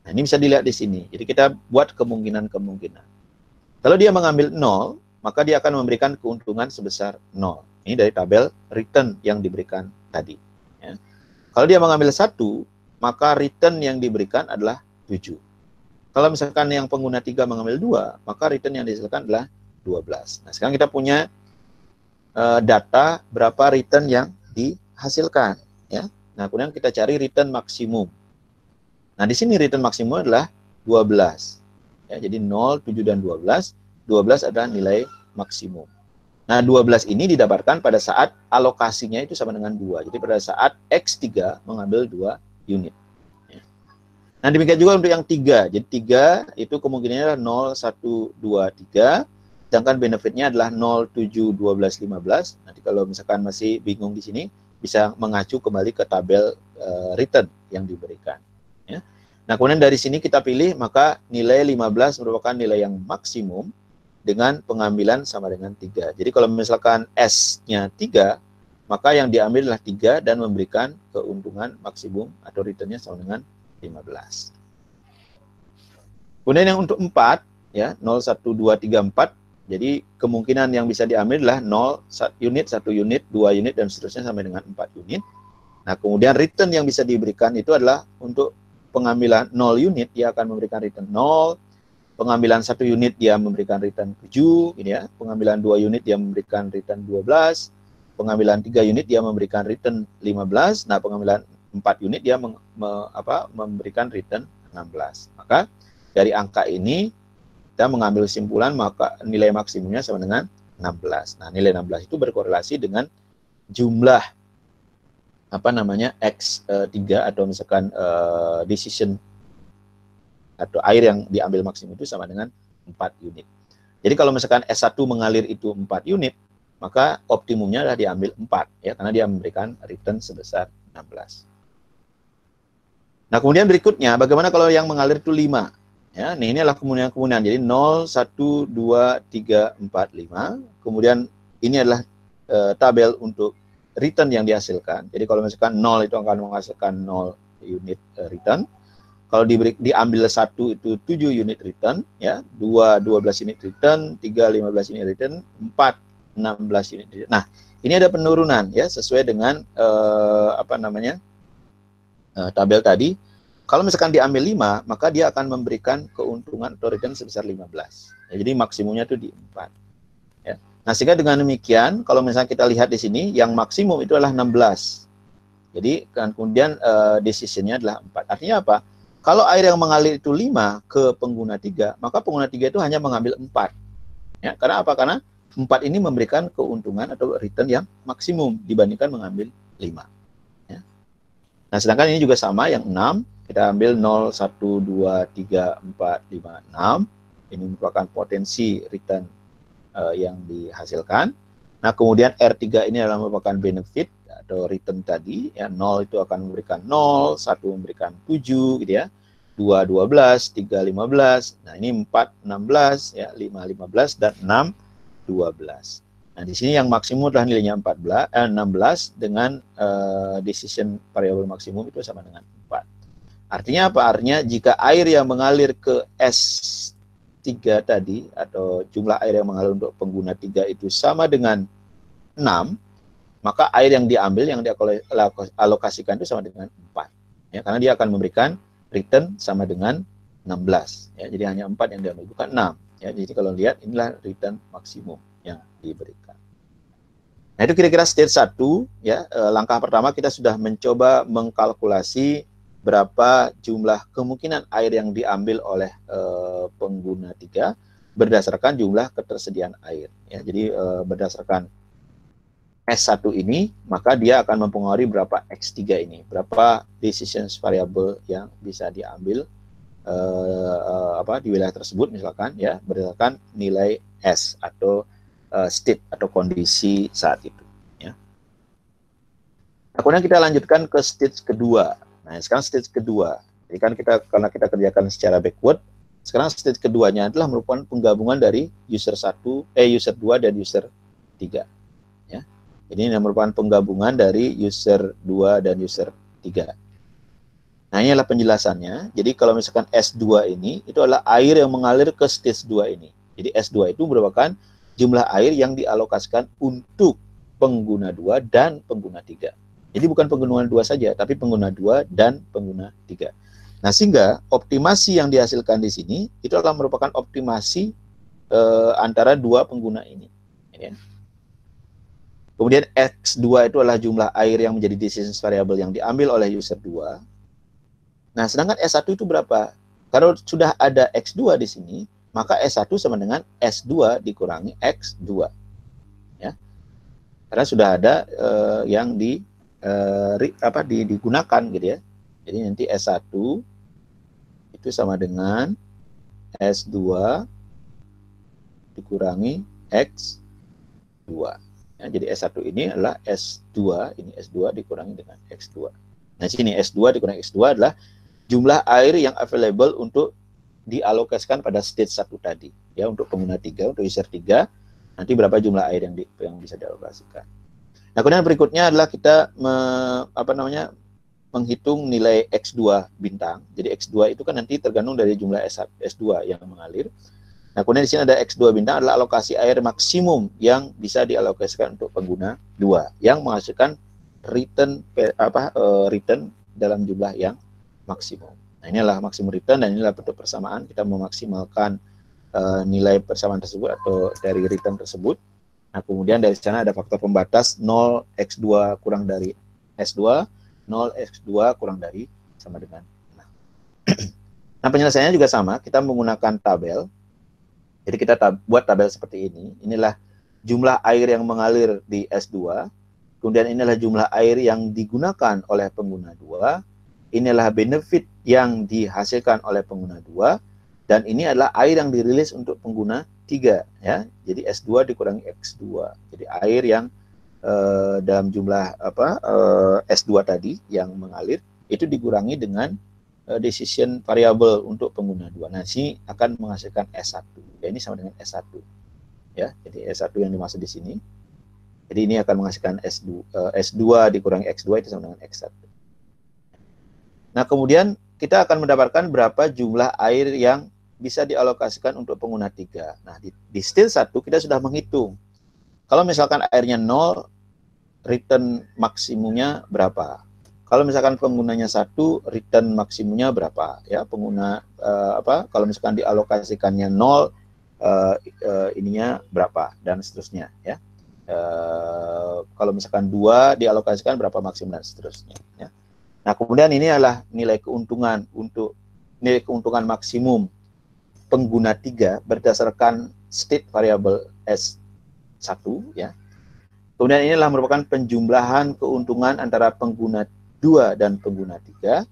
Nah, ini bisa dilihat di sini. Jadi kita buat kemungkinan-kemungkinan. Kalau dia mengambil 0, maka dia akan memberikan keuntungan sebesar 0. Ini dari tabel return yang diberikan tadi. Ya. Kalau dia mengambil 1, maka return yang diberikan adalah 7. Kalau misalkan yang pengguna 3 mengambil 2, maka return yang dihasilkan adalah 12. Nah, sekarang kita punya data berapa return yang dihasilkan. Ya. Nah, kemudian kita cari return maksimum. Nah, di sini return maksimum adalah 12. Ya, jadi 0, 7, dan 12. 12 adalah nilai maksimum. Nah, 12 ini didapatkan pada saat alokasinya itu sama dengan 2. Jadi pada saat X3 mengambil 2 unit. Ya. Nah, demikian juga untuk yang 3. Jadi 3 itu kemungkinannya adalah 0, 1, 2, 3. Sedangkan benefitnya adalah 0, 7, 12, 15. Nanti kalau misalkan masih bingung di sini, bisa mengacu kembali ke tabel return yang diberikan. Ya. Nah, kemudian dari sini kita pilih, maka nilai 15 merupakan nilai yang maksimum dengan pengambilan sama dengan 3. Jadi kalau misalkan S-nya 3, maka yang diambil adalah 3 dan memberikan keuntungan maksimum atau return-nya sama dengan 15. Kemudian yang untuk 4, ya, 0, 1, 2, 3, 4. Jadi kemungkinan yang bisa diambil adalah 0, 1 unit, 1 unit, 2 unit, dan seterusnya sampai dengan 4 unit. Nah, kemudian return yang bisa diberikan itu adalah untuk pengambilan 0 unit, dia akan memberikan return 0. Pengambilan 1 unit, dia memberikan return 7. Gitu ya. Pengambilan 2 unit, dia memberikan return 12. Pengambilan 3 unit, dia memberikan return 15. Nah, pengambilan 4 unit, dia memberikan return 16. Maka dari angka ini, kita mengambil kesimpulan, maka nilai maksimumnya sama dengan 16. Nah, nilai 16 itu berkorelasi dengan jumlah X3 atau misalkan decision atau air yang diambil maksimum itu sama dengan 4 unit. Jadi kalau misalkan S1 mengalir itu 4 unit, maka optimumnya adalah diambil 4 ya, karena dia memberikan return sebesar 16. Nah, kemudian berikutnya bagaimana kalau yang mengalir itu 5? Ya, ini adalah kemungkinan. Jadi 0, 1, 2, 3, 4, 5. Kemudian ini adalah tabel untuk return yang dihasilkan. Jadi kalau misalkan 0 itu akan menghasilkan 0 unit return. Kalau diambil 1 itu 7 unit return, ya, 2, 12 unit return, 3, 15 unit return, 4, 16 unit return. Nah, ini ada penurunan ya sesuai dengan tabel tadi, kalau misalkan diambil 5, maka dia akan memberikan keuntungan atau return sebesar 15. Ya, jadi maksimumnya itu di 4. Ya. Nah, sehingga dengan demikian, kalau misalnya kita lihat di sini, yang maksimum itu adalah 16. Jadi, kemudian decision-nya adalah 4. Artinya apa? Kalau air yang mengalir itu 5 ke pengguna 3, maka pengguna 3 itu hanya mengambil 4. Ya, karena apa? Karena 4 ini memberikan keuntungan atau return yang maksimum dibandingkan mengambil 5. Ya. Nah, sedangkan ini juga sama, yang 6. Kita ambil 0, 1, 2, 3, 4, 5, 6. Ini merupakan potensi return yang dihasilkan. Nah, kemudian R3 ini adalah merupakan benefit atau return tadi. Ya, 0 itu akan memberikan 0, 1 memberikan 7, gitu ya. 2, 12, 3, 15. Nah, ini 4, 16, ya, 5, 15, dan 6, 12. Nah, di sini yang maksimum adalah nilainya 16 dengan decision variable maksimum itu sama dengan 4. Artinya apa? Artinya jika air yang mengalir ke S3 tadi, atau jumlah air yang mengalir untuk pengguna 3 itu sama dengan 6, maka air yang diambil, yang dialokasikan itu sama dengan 4. Ya, karena dia akan memberikan return sama dengan 16. Ya, jadi hanya 4 yang diambil, bukan 6. Ya, jadi kalau lihat, inilah return maksimum yang diberikan. Nah, itu kira-kira stage 1. Ya, langkah pertama kita sudah mencoba mengkalkulasi berapa jumlah kemungkinan air yang diambil oleh pengguna 3 berdasarkan jumlah ketersediaan air. Ya, jadi berdasarkan S1 ini, maka dia akan mempengaruhi berapa X3 ini, berapa decision variable yang bisa diambil di wilayah tersebut, misalkan ya, berdasarkan nilai S atau state atau kondisi saat itu. Ya. Nah, kemudian kita lanjutkan ke stage kedua. Nah, sekarang stage kedua. Jadi kan karena kita kerjakan secara backward, sekarang stage keduanya adalah merupakan penggabungan dari user 2 dan user 3. Ya. Jadi ini merupakan penggabungan dari user 2 dan user 3. Nah, ini adalah penjelasannya. Jadi kalau misalkan S2 ini, itu adalah air yang mengalir ke stage 2 ini. Jadi S2 itu merupakan jumlah air yang dialokasikan untuk pengguna 2 dan pengguna 3. Jadi bukan pengguna 2 saja, tapi pengguna 2 dan pengguna 3. Nah, sehingga optimasi yang dihasilkan di sini itu adalah merupakan optimasi antara dua pengguna ini. Ya. Kemudian X2 itu adalah jumlah air yang menjadi decision variable yang diambil oleh user 2. Nah, sedangkan S1 itu berapa? Kalau sudah ada X2 di sini, maka S1 sama dengan S2 dikurangi X2. Ya. Karena sudah ada yang digunakan gitu ya. Jadi nanti S1 itu sama dengan S2 dikurangi X2. Ya, jadi S1 ini adalah S2, ini S2 dikurangi dengan X2. Nah, sini S2 dikurangi X2 adalah jumlah air yang available untuk dialokasikan pada stage 1 tadi. Ya, untuk pengguna 3, untuk user 3, nanti berapa jumlah air yang bisa dialokasikan. Nah, kemudian berikutnya adalah kita menghitung nilai X2 bintang. Jadi X2 itu kan nanti tergantung dari jumlah S2 yang mengalir. Nah, kemudian di sini ada X2 bintang adalah alokasi air maksimum yang bisa dialokasikan untuk pengguna 2 yang menghasilkan return dalam jumlah yang maksimum. Nah, inilah maksimum return dan inilah bentuk persamaan. Kita memaksimalkan nilai persamaan tersebut atau dari return tersebut. Nah, kemudian dari sana ada faktor pembatas 0x2 kurang dari S2, 0x2 kurang dari sama dengan 6. Nah, penyelesaiannya juga sama, kita menggunakan tabel. Jadi kita buat tabel seperti ini. Inilah jumlah air yang mengalir di S2, kemudian inilah jumlah air yang digunakan oleh pengguna 2, inilah benefit yang dihasilkan oleh pengguna 2, dan ini adalah air yang dirilis untuk pengguna 3, ya. Jadi S2 dikurangi X2. Jadi air yang dalam jumlah S2 tadi yang mengalir itu dikurangi dengan decision variable untuk pengguna 2. Nah, sini akan menghasilkan S1. Ya, ini sama dengan S1. Ya, jadi S1 yang dimaksud di sini. Jadi ini akan menghasilkan S2 dikurangi X2 itu sama dengan X1. Nah, kemudian kita akan mendapatkan berapa jumlah air yang bisa dialokasikan untuk pengguna 3. Nah, di stage 1 kita sudah menghitung. Kalau misalkan airnya 0, return maksimumnya berapa? Kalau misalkan penggunanya 1, return maksimumnya berapa? Ya, pengguna kalau misalkan dialokasikannya 0, ininya berapa dan seterusnya ya. Kalau misalkan 2 dialokasikan berapa maksimum dan seterusnya ya. Nah, kemudian ini adalah nilai keuntungan maksimum pengguna 3 berdasarkan state variable S1 ya. Kemudian inilah merupakan penjumlahan keuntungan antara pengguna 2 dan pengguna 3.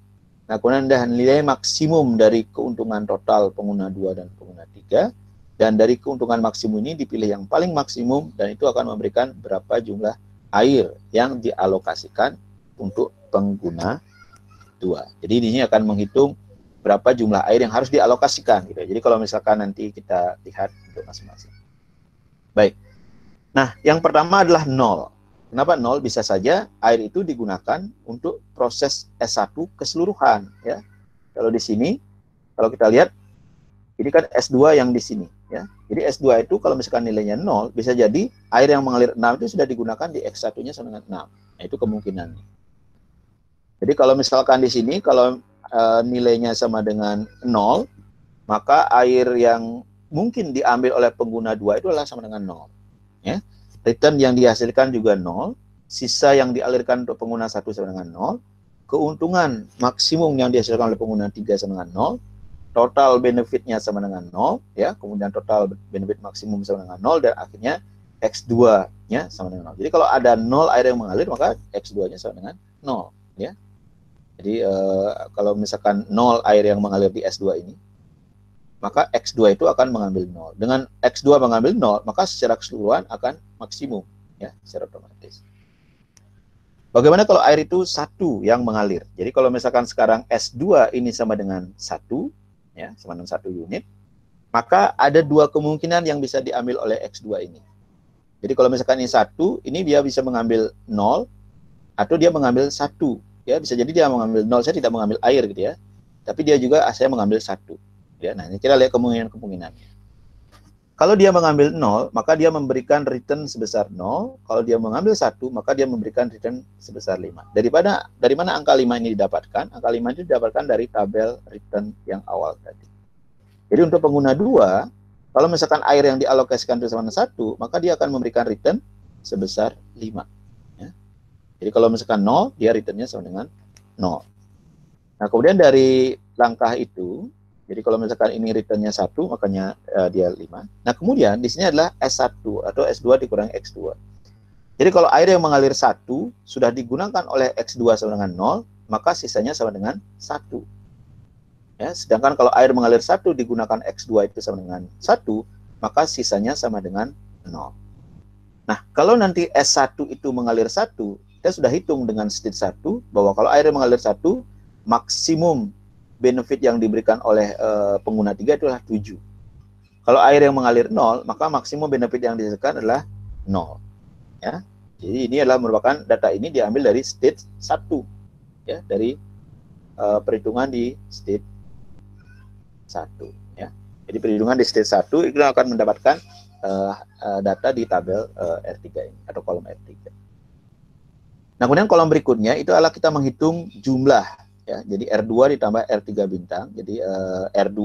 Nah, kemudian ada nilai maksimum dari keuntungan total pengguna 2 dan pengguna 3. Dan dari keuntungan maksimum ini dipilih yang paling maksimum, dan itu akan memberikan berapa jumlah air yang dialokasikan untuk pengguna 2. Jadi ini akan menghitung berapa jumlah air yang harus dialokasikan. Gitu. Jadi kalau misalkan nanti kita lihat untuk masing-masing. Baik. Nah, yang pertama adalah 0. Kenapa 0? Bisa saja air itu digunakan untuk proses S1 keseluruhan. Ya. Kalau di sini, kalau kita lihat, ini kan S2 yang di sini. Ya. Jadi S2 itu kalau misalkan nilainya 0, bisa jadi air yang mengalir 6 itu sudah digunakan di X1-nya sama dengan 6. Nah, itu kemungkinannya. Jadi kalau misalkan di sini, kalau nilainya sama dengan 0, maka air yang mungkin diambil oleh pengguna 2 itu adalah sama dengan 0. Ya. Return yang dihasilkan juga 0, sisa yang dialirkan untuk pengguna 1 sama dengan 0, keuntungan maksimum yang dihasilkan oleh pengguna 3 sama dengan 0, total benefitnya sama dengan 0, ya, kemudian total benefit maksimum sama dengan 0, dan akhirnya X2-nya sama dengan 0. Jadi kalau ada 0 air yang mengalir, maka X2-nya sama dengan 0. Ya. Jadi kalau misalkan 0 air yang mengalir di S2 ini, maka X2 itu akan mengambil 0. Dengan X2 mengambil 0, maka secara keseluruhan akan maksimum, ya, secara otomatis. Bagaimana kalau air itu 1 yang mengalir? Jadi kalau misalkan sekarang S2 ini sama dengan 1, ya, sama dengan 1 unit, maka ada 2 kemungkinan yang bisa diambil oleh X2 ini. Jadi kalau misalkan ini 1, ini dia bisa mengambil 0, atau dia mengambil 1. Ya, bisa jadi dia mengambil 0, saya tidak mengambil air gitu ya. Tapi dia juga saya mengambil 1. Ya, nah ini kita lihat kemungkinannya. Kalau dia mengambil 0, maka dia memberikan return sebesar 0. Kalau dia mengambil 1, maka dia memberikan return sebesar 5. Dari mana angka 5 ini didapatkan? Angka 5 ini didapatkan dari tabel return yang awal tadi. Jadi untuk pengguna 2, kalau misalkan air yang dialokasikan itu sama dengan 1, maka dia akan memberikan return sebesar 5. Ya. Jadi kalau misalkan 0, dia returnnya sama dengan 0. Nah, kemudian dari langkah itu, jadi kalau misalkan ini returnnya 1, makanya dia 5. Nah, kemudian di sini adalah S1 atau S2 dikurangi X2. Jadi kalau air yang mengalir 1 sudah digunakan oleh X2 sama dengan 0, maka sisanya sama dengan 1. Ya, sedangkan kalau air mengalir 1 digunakan X2 itu sama dengan 1, maka sisanya sama dengan 0. Nah, kalau nanti S1 itu mengalir 1, kita sudah hitung dengan state 1, bahwa kalau air mengalir 1, maksimum benefit yang diberikan oleh pengguna 3 itulah 7. Kalau air yang mengalir 0, maka maksimum benefit yang dihasilkan adalah 0. Ya. Jadi ini adalah merupakan data ini diambil dari state 1. Ya, dari perhitungan di state 1. Ya. Jadi perhitungan di state 1 itu akan mendapatkan data di tabel R3 ini, atau kolom R3. Nah, kemudian kolom berikutnya itu adalah kita menghitung jumlah. Ya, jadi R2 ditambah R3 bintang. Jadi R2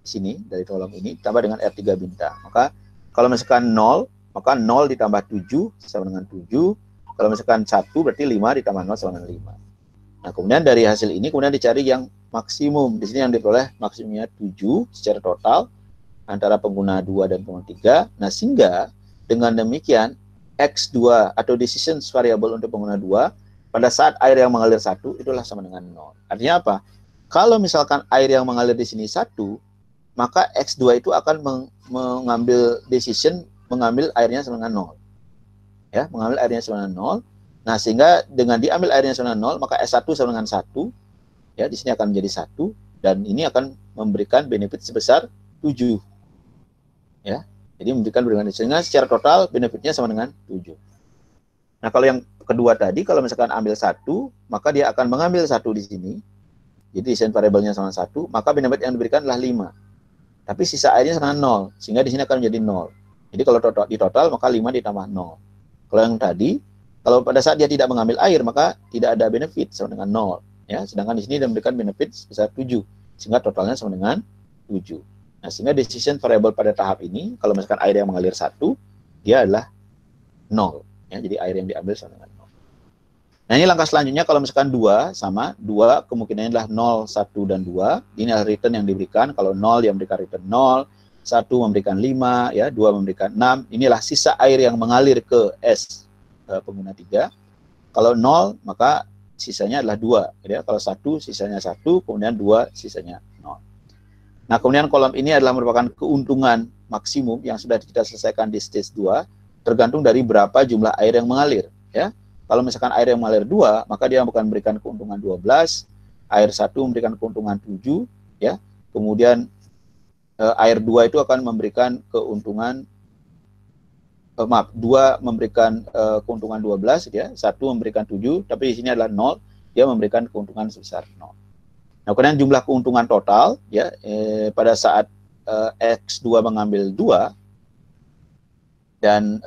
di sini dari kolom ini ditambah dengan R3 bintang. Maka kalau misalkan 0, maka 0 ditambah 7 sama dengan 7. Kalau misalkan 1 berarti 5 ditambah 0 sama dengan 5. Nah, kemudian dari hasil ini kemudian dicari yang maksimum. Di sini yang diperoleh maksimumnya 7 secara total antara pengguna 2 dan pengguna 3. Nah, sehingga dengan demikian X2 atau decision variable untuk pengguna 2 pada saat air yang mengalir 1 itulah sama dengan 0. Artinya apa? Kalau misalkan air yang mengalir di sini 1, maka X2 itu akan mengambil decision mengambil airnya sama dengan 0. Ya, mengambil airnya sama dengan 0. Nah, sehingga dengan diambil airnya sama dengan 0, maka S1 sama dengan 1. Ya, di sini akan menjadi 1 dan ini akan memberikan benefit sebesar 7. Ya. Jadi memberikan sehingga secara total benefitnya sama dengan 7. Nah, kalau yang kedua tadi, kalau misalkan ambil 1, maka dia akan mengambil 1 di sini. Jadi desain variabelnya sama 1, maka benefit yang diberikan adalah 5. Tapi sisa airnya sama 0, sehingga di sini akan menjadi 0. Jadi kalau di total, maka 5 ditambah 0. Kalau yang tadi, Kalau pada saat dia tidak mengambil air, maka tidak ada benefit sama dengan 0. Ya, sedangkan di sini dia memberikan benefit sebesar 7, sehingga totalnya sama dengan 7. Nah, sehingga decision variable pada tahap ini, kalau misalkan air yang mengalir 1, dia adalah 0. Ya, jadi air yang diambil sama dengan 0. Nah, ini langkah selanjutnya kalau misalkan 2 sama, 2 kemungkinannya adalah 0, 1, dan 2. Ini adalah return yang diberikan. Kalau 0, dia memberikan return 0. 1 memberikan 5, ya, 2 memberikan 6. Inilah sisa air yang mengalir ke S pengguna 3. Kalau 0, maka sisanya adalah 2. Ya. Kalau 1, sisanya 1, kemudian 2, sisanya 0. Nah, kemudian kolom ini adalah merupakan keuntungan maksimum yang sudah kita selesaikan di stage 2, tergantung dari berapa jumlah air yang mengalir. Ya. Kalau misalkan air yang mengalir 2, maka dia akan memberikan keuntungan 12, air 1 memberikan keuntungan 7, ya. Kemudian air 2 itu akan memberikan keuntungan 2 memberikan keuntungan 12, ya, 1 memberikan 7, tapi di sini adalah 0, dia memberikan keuntungan sebesar 0. Nah, kemudian jumlah keuntungan total, ya, pada saat X2 mengambil 2 dan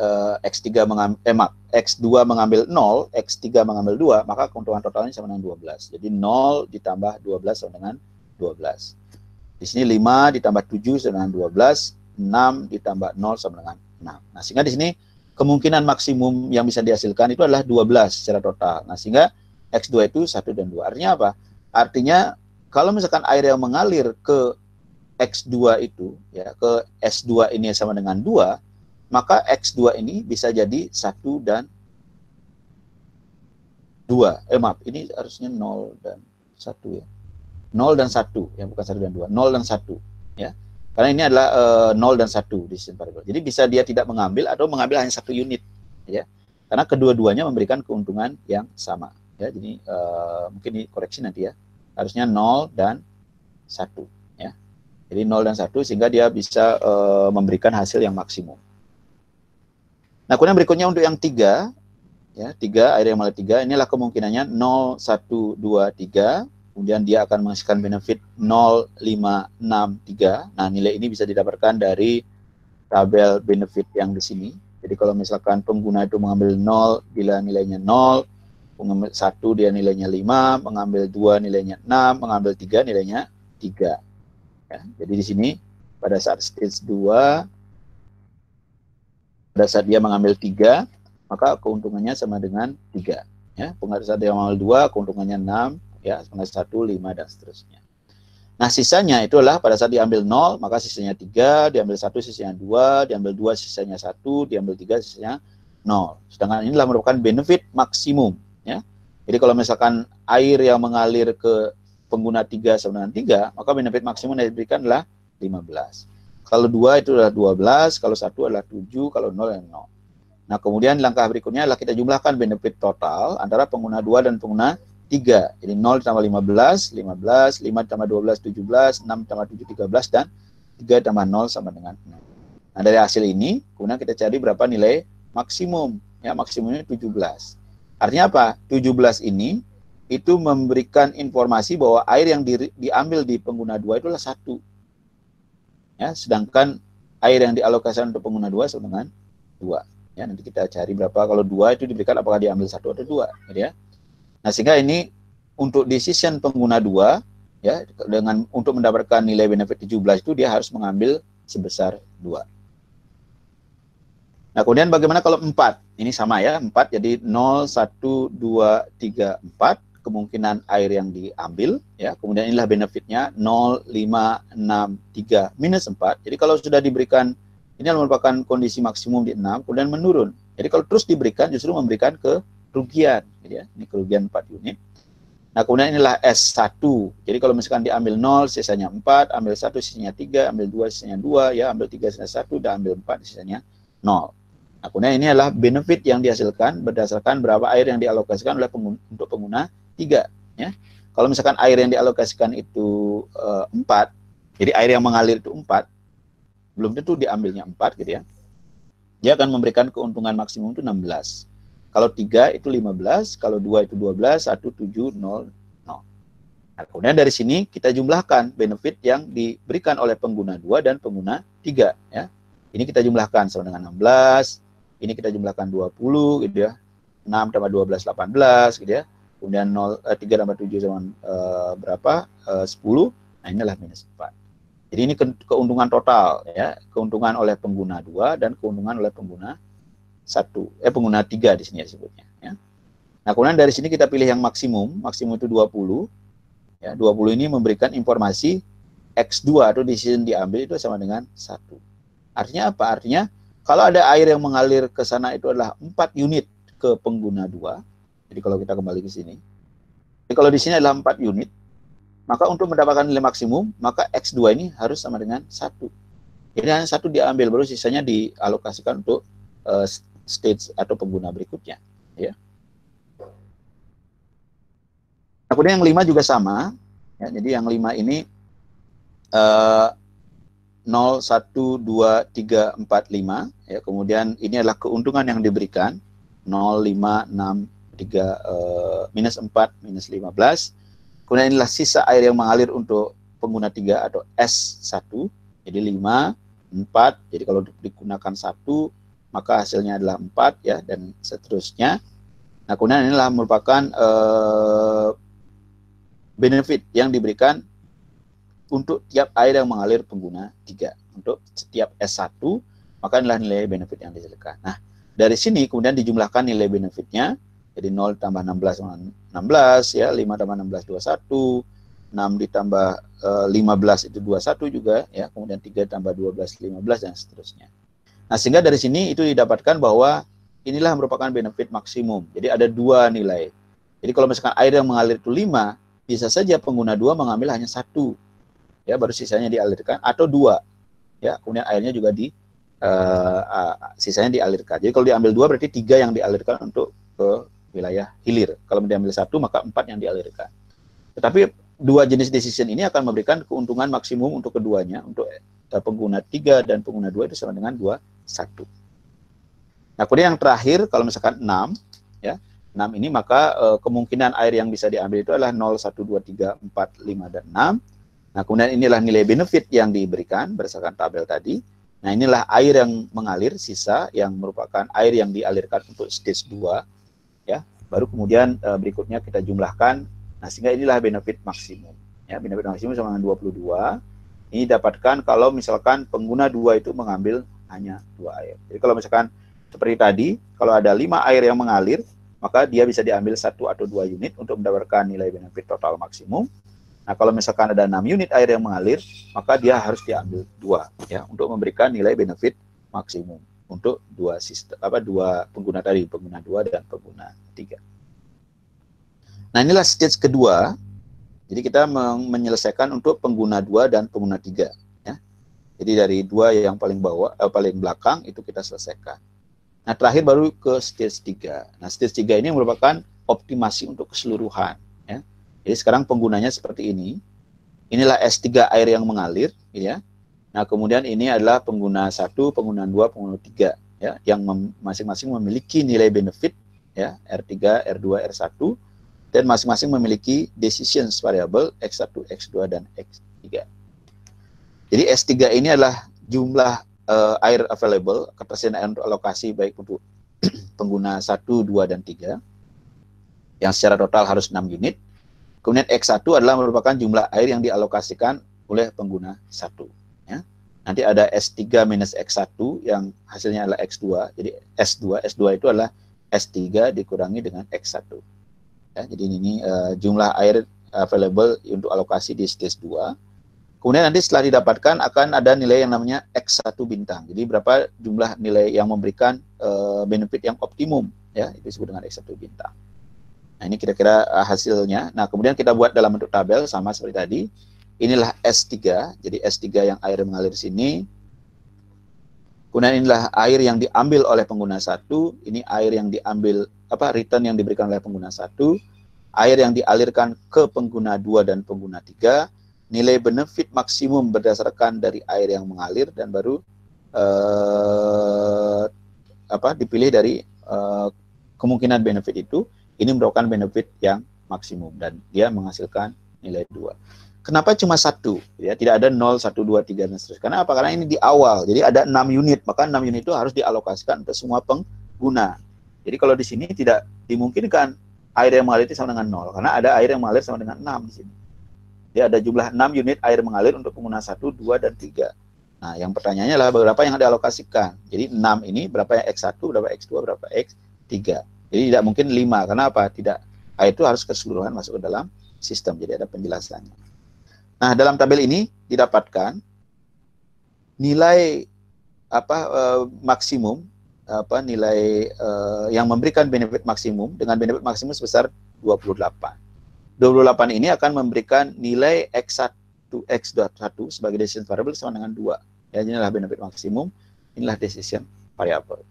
X2 mengambil 0, X3 mengambil 2, maka keuntungan totalnya sama dengan 12. Jadi 0 ditambah 12 sama dengan 12. Di sini 5 ditambah 7 sama dengan 12, 6 ditambah 0 sama dengan 6. Nah, sehingga di sini kemungkinan maksimum yang bisa dihasilkan itu adalah 12 secara total. Nah, sehingga X2 itu 1 dan 2. Artinya apa? Artinya kalau misalkan air yang mengalir ke X2 itu, ya, ke S2 ini sama dengan 2, maka X2 ini bisa jadi 1 dan 2. Ini harusnya 0 dan 1, ya. 0 dan 1, ya, bukan 1 dan 2. 0 dan 1, ya. Karena ini adalah 0 dan 1 decision variable. Jadi bisa dia tidak mengambil atau mengambil hanya 1 unit, ya. Karena kedua-duanya memberikan keuntungan yang sama, ya. Jadi mungkin ini koreksi nanti, ya. Harusnya 0 dan 1, ya. Jadi 0 dan 1 sehingga dia bisa memberikan hasil yang maksimum. Nah, kemudian berikutnya untuk yang 3, ya, 3 air yang mengalir 3, inilah kemungkinannya 0, 1, 2, 3. Kemudian dia akan menghasilkan benefit 0, 5, 6, 3. Nah, nilai ini bisa didapatkan dari tabel benefit yang di sini. Jadi kalau misalkan pengguna itu mengambil 0, bila nilainya 0, mengambil 1 dia nilainya 5, mengambil 2 nilainya 6, mengambil 3 nilainya 3. Ya, jadi di sini pada saat stage 2, pada saat dia mengambil 3, maka keuntungannya sama dengan 3. Ya, pada saat dia mengambil 2, keuntungannya 6. Ya, 1, 5, dan seterusnya. Nah, sisanya itu adalah pada saat diambil 0, maka sisanya 3, diambil 1, sisanya 2, diambil 2, sisanya 1, diambil 3, sisanya 0. Sedangkan inilah merupakan benefit maksimum. Ya. Jadi kalau misalkan air yang mengalir ke pengguna 3 sama dengan 3, maka benefit maksimum yang diberikan adalah 15. Kalau 2 itu adalah 12, kalau 1 adalah 7, kalau 0 adalah 0. Nah, kemudian langkah berikutnya adalah kita jumlahkan benefit total antara pengguna 2 dan pengguna 3. Jadi 0 ditambah 15, 15, 5 ditambah 12, 17, 6 ditambah 7, 13, dan 3 ditambah 0 sama dengan 6. Nah, dari hasil ini, kemudian kita cari berapa nilai maksimum. Ya, maksimumnya 17. Artinya apa? 17 ini itu memberikan informasi bahwa air yang diambil di pengguna 2 itu adalah 1. Ya, sedangkan air yang dialokasikan untuk pengguna 2 sama dengan 2. Ya, nanti kita cari berapa. Kalau 2 itu diberikan apakah diambil 1 atau 2. Ya. Nah, sehingga ini untuk decision pengguna 2, ya, untuk mendapatkan nilai benefit 17 itu dia harus mengambil sebesar 2. Nah, kemudian bagaimana kalau 4? Ini sama, ya, 4, jadi 0, 1, 2, 3, 4, kemungkinan air yang diambil, ya. Kemudian inilah benefitnya 0, 5, 6, 3, minus 4. Jadi kalau sudah diberikan, ini merupakan kondisi maksimum di 6, kemudian menurun. Jadi kalau terus diberikan justru memberikan kerugian, gitu, ya. Ini kerugian 4 unit. Nah, kemudian inilah S1. Jadi kalau misalkan diambil 0, sisanya 4, ambil 1, sisanya 3, ambil 2, sisanya 2, ya, ambil 3, sisanya 1, dan ambil 4, sisanya 0. Nah, kemudian ini adalah benefit yang dihasilkan berdasarkan berapa air yang dialokasikan oleh untuk pengguna 3. Ya. Kalau misalkan air yang dialokasikan itu 4, jadi air yang mengalir itu 4, belum tentu diambilnya 4, gitu, ya. Dia akan memberikan keuntungan maksimum itu 16. Kalau 3 itu 15, kalau 2 itu 12, 1, 7, 0, 0. Nah, kemudian dari sini kita jumlahkan benefit yang diberikan oleh pengguna 2 dan pengguna 3. Ya. Ini kita jumlahkan sama dengan 16, ini kita jumlahkan 20, gitu, ya. 6 tambah 12 18 gitu ya. Kemudian 3 tambah 7 sama berapa? 10. Nah, inilah minus 4. Jadi ini keuntungan total ya, keuntungan oleh pengguna 2 dan keuntungan oleh pengguna 1. Pengguna 3 di sini disebutnya ya. Nah, kemudian dari sini kita pilih yang maksimum. Maksimum itu 20. Ya, 20 ini memberikan informasi X2 atau decision diambil itu sama dengan 1. Artinya apa? Artinya kalau ada air yang mengalir ke sana itu adalah 4 unit ke pengguna 2. Jadi kalau kita kembali ke sini. Jadi kalau di sini adalah 4 unit, maka untuk mendapatkan nilai maksimum, maka X2 ini harus sama dengan 1. Jadi hanya 1 diambil, baru sisanya dialokasikan untuk stage atau pengguna berikutnya. Ya. Nah, kemudian yang 5 juga sama. Ya, jadi yang 5 ini 0, 1, 2, 3, 4, 5. Ya, kemudian ini adalah keuntungan yang diberikan. 0, 5, 6, 3, minus 4, minus 15. Kemudian inilah sisa air yang mengalir untuk pengguna 3 atau S1. Jadi 5, 4. Jadi kalau digunakan 1, maka hasilnya adalah 4 ya, dan seterusnya. Nah, kemudian inilah merupakan benefit yang diberikan untuk tiap air yang mengalir pengguna 3. Untuk setiap S1, maka inilah nilai benefit yang dihasilkan. Nah, dari sini kemudian dijumlahkan nilai benefitnya. Jadi 0 tambah 16 16 ya, 5 tambah 16 21, 6 ditambah 15 itu 21 juga ya, kemudian 3 tambah 12 15 dan seterusnya. Nah, sehingga dari sini itu didapatkan bahwa inilah merupakan benefit maksimum. Jadi ada 2 nilai. Jadi kalau misalkan air yang mengalir itu 5, bisa saja pengguna 2 mengambil hanya 1. Ya, baru sisanya dialirkan, atau 2. Ya, kemudian airnya juga sisanya dialirkan. Jadi kalau diambil 2 berarti 3 yang dialirkan untuk ke wilayah hilir. Kalau diambil 1 maka 4 yang dialirkan. Tetapi 2 jenis decision ini akan memberikan keuntungan maksimum untuk keduanya, untuk pengguna 3 dan pengguna 2 itu sama dengan 2, 1. Nah, kemudian yang terakhir kalau misalkan 6 ya, 6 ini maka kemungkinan air yang bisa diambil itu adalah 0, 1, 2, 3, 4, 5 dan 6. Nah, kemudian inilah nilai benefit yang diberikan berdasarkan tabel tadi. Nah, inilah air yang mengalir, sisa yang merupakan air yang dialirkan untuk stage 2. Ya, baru kemudian berikutnya kita jumlahkan. Nah, sehingga inilah benefit maksimum. Ya, benefit maksimum sama dengan 22. Ini dapatkan kalau misalkan pengguna 2 itu mengambil hanya 2 air. Jadi kalau misalkan seperti tadi, kalau ada 5 air yang mengalir, maka dia bisa diambil 1 atau 2 unit untuk mendapatkan nilai benefit total maksimum. Nah, kalau misalkan ada 6 unit air yang mengalir, maka dia harus diambil 2 ya, untuk memberikan nilai benefit maksimum untuk 2 pengguna tadi, pengguna 2 dan pengguna 3. Nah, inilah stage kedua. Jadi kita menyelesaikan untuk pengguna 2 dan pengguna 3 ya. Jadi dari 2 yang paling paling belakang itu kita selesaikan. Nah, terakhir baru ke stage 3. Nah, stage 3 ini merupakan optimasi untuk keseluruhan ya. Jadi sekarang penggunanya seperti ini. Inilah S3 air yang mengalir ya. Nah, kemudian ini adalah pengguna 1, pengguna 2, pengguna 3 ya, yang masing-masing memiliki nilai benefit ya, R3, R2, R1, dan masing-masing memiliki decisions variable X1, X2 dan X3. Jadi S3 ini adalah jumlah air available, ketersediaan untuk alokasi baik untuk pengguna 1, 2 dan 3 yang secara total harus 6 unit. Kemudian X1 adalah merupakan jumlah air yang dialokasikan oleh pengguna 1. Ya. Nanti ada S3 minus X1 yang hasilnya adalah X2. Jadi S2 itu adalah S3 dikurangi dengan X1. Ya, jadi ini jumlah air available untuk alokasi di stage 2. Kemudian nanti setelah didapatkan akan ada nilai yang namanya X1 bintang. Jadi berapa jumlah nilai yang memberikan benefit yang optimum. Ya, itu disebut dengan X1 bintang. Nah, ini kira-kira hasilnya. Nah, kemudian kita buat dalam bentuk tabel sama seperti tadi. Inilah S3, jadi S3 yang air mengalir sini. Kemudian inilah air yang diambil oleh pengguna 1, ini air yang diambil, return yang diberikan oleh pengguna 1, air yang dialirkan ke pengguna 2 dan pengguna 3, nilai benefit maksimum berdasarkan dari air yang mengalir, dan baru dipilih dari kemungkinan benefit itu. Ini merupakan benefit yang maksimum dan dia menghasilkan nilai 2. Kenapa cuma 1? Ya, tidak ada 0, 1, 2, 3 dan seterusnya. Karena apa? Karena ini di awal. Jadi ada 6 unit, maka 6 unit itu harus dialokasikan untuk semua pengguna. Jadi kalau di sini tidak dimungkinkan air yang mengalir itu sama dengan 0, karena ada air yang mengalir sama dengan 6 di sini. Jadi ada jumlah 6 unit air mengalir untuk pengguna 1, 2, dan 3. Nah, yang pertanyaannya adalah berapa yang dialokasikan. Jadi 6 ini berapa yang X1, berapa X2, berapa X3. Jadi tidak mungkin 5, karena apa? Tidak, air itu harus keseluruhan masuk ke dalam sistem. Jadi ada penjelasannya. Nah, dalam tabel ini didapatkan nilai maksimum, nilai yang memberikan benefit maksimum dengan benefit maksimum sebesar 28. 28 ini akan memberikan nilai X1 sebagai decision variable sama dengan 2. Ya, inilah benefit maksimum, inilah decision variable.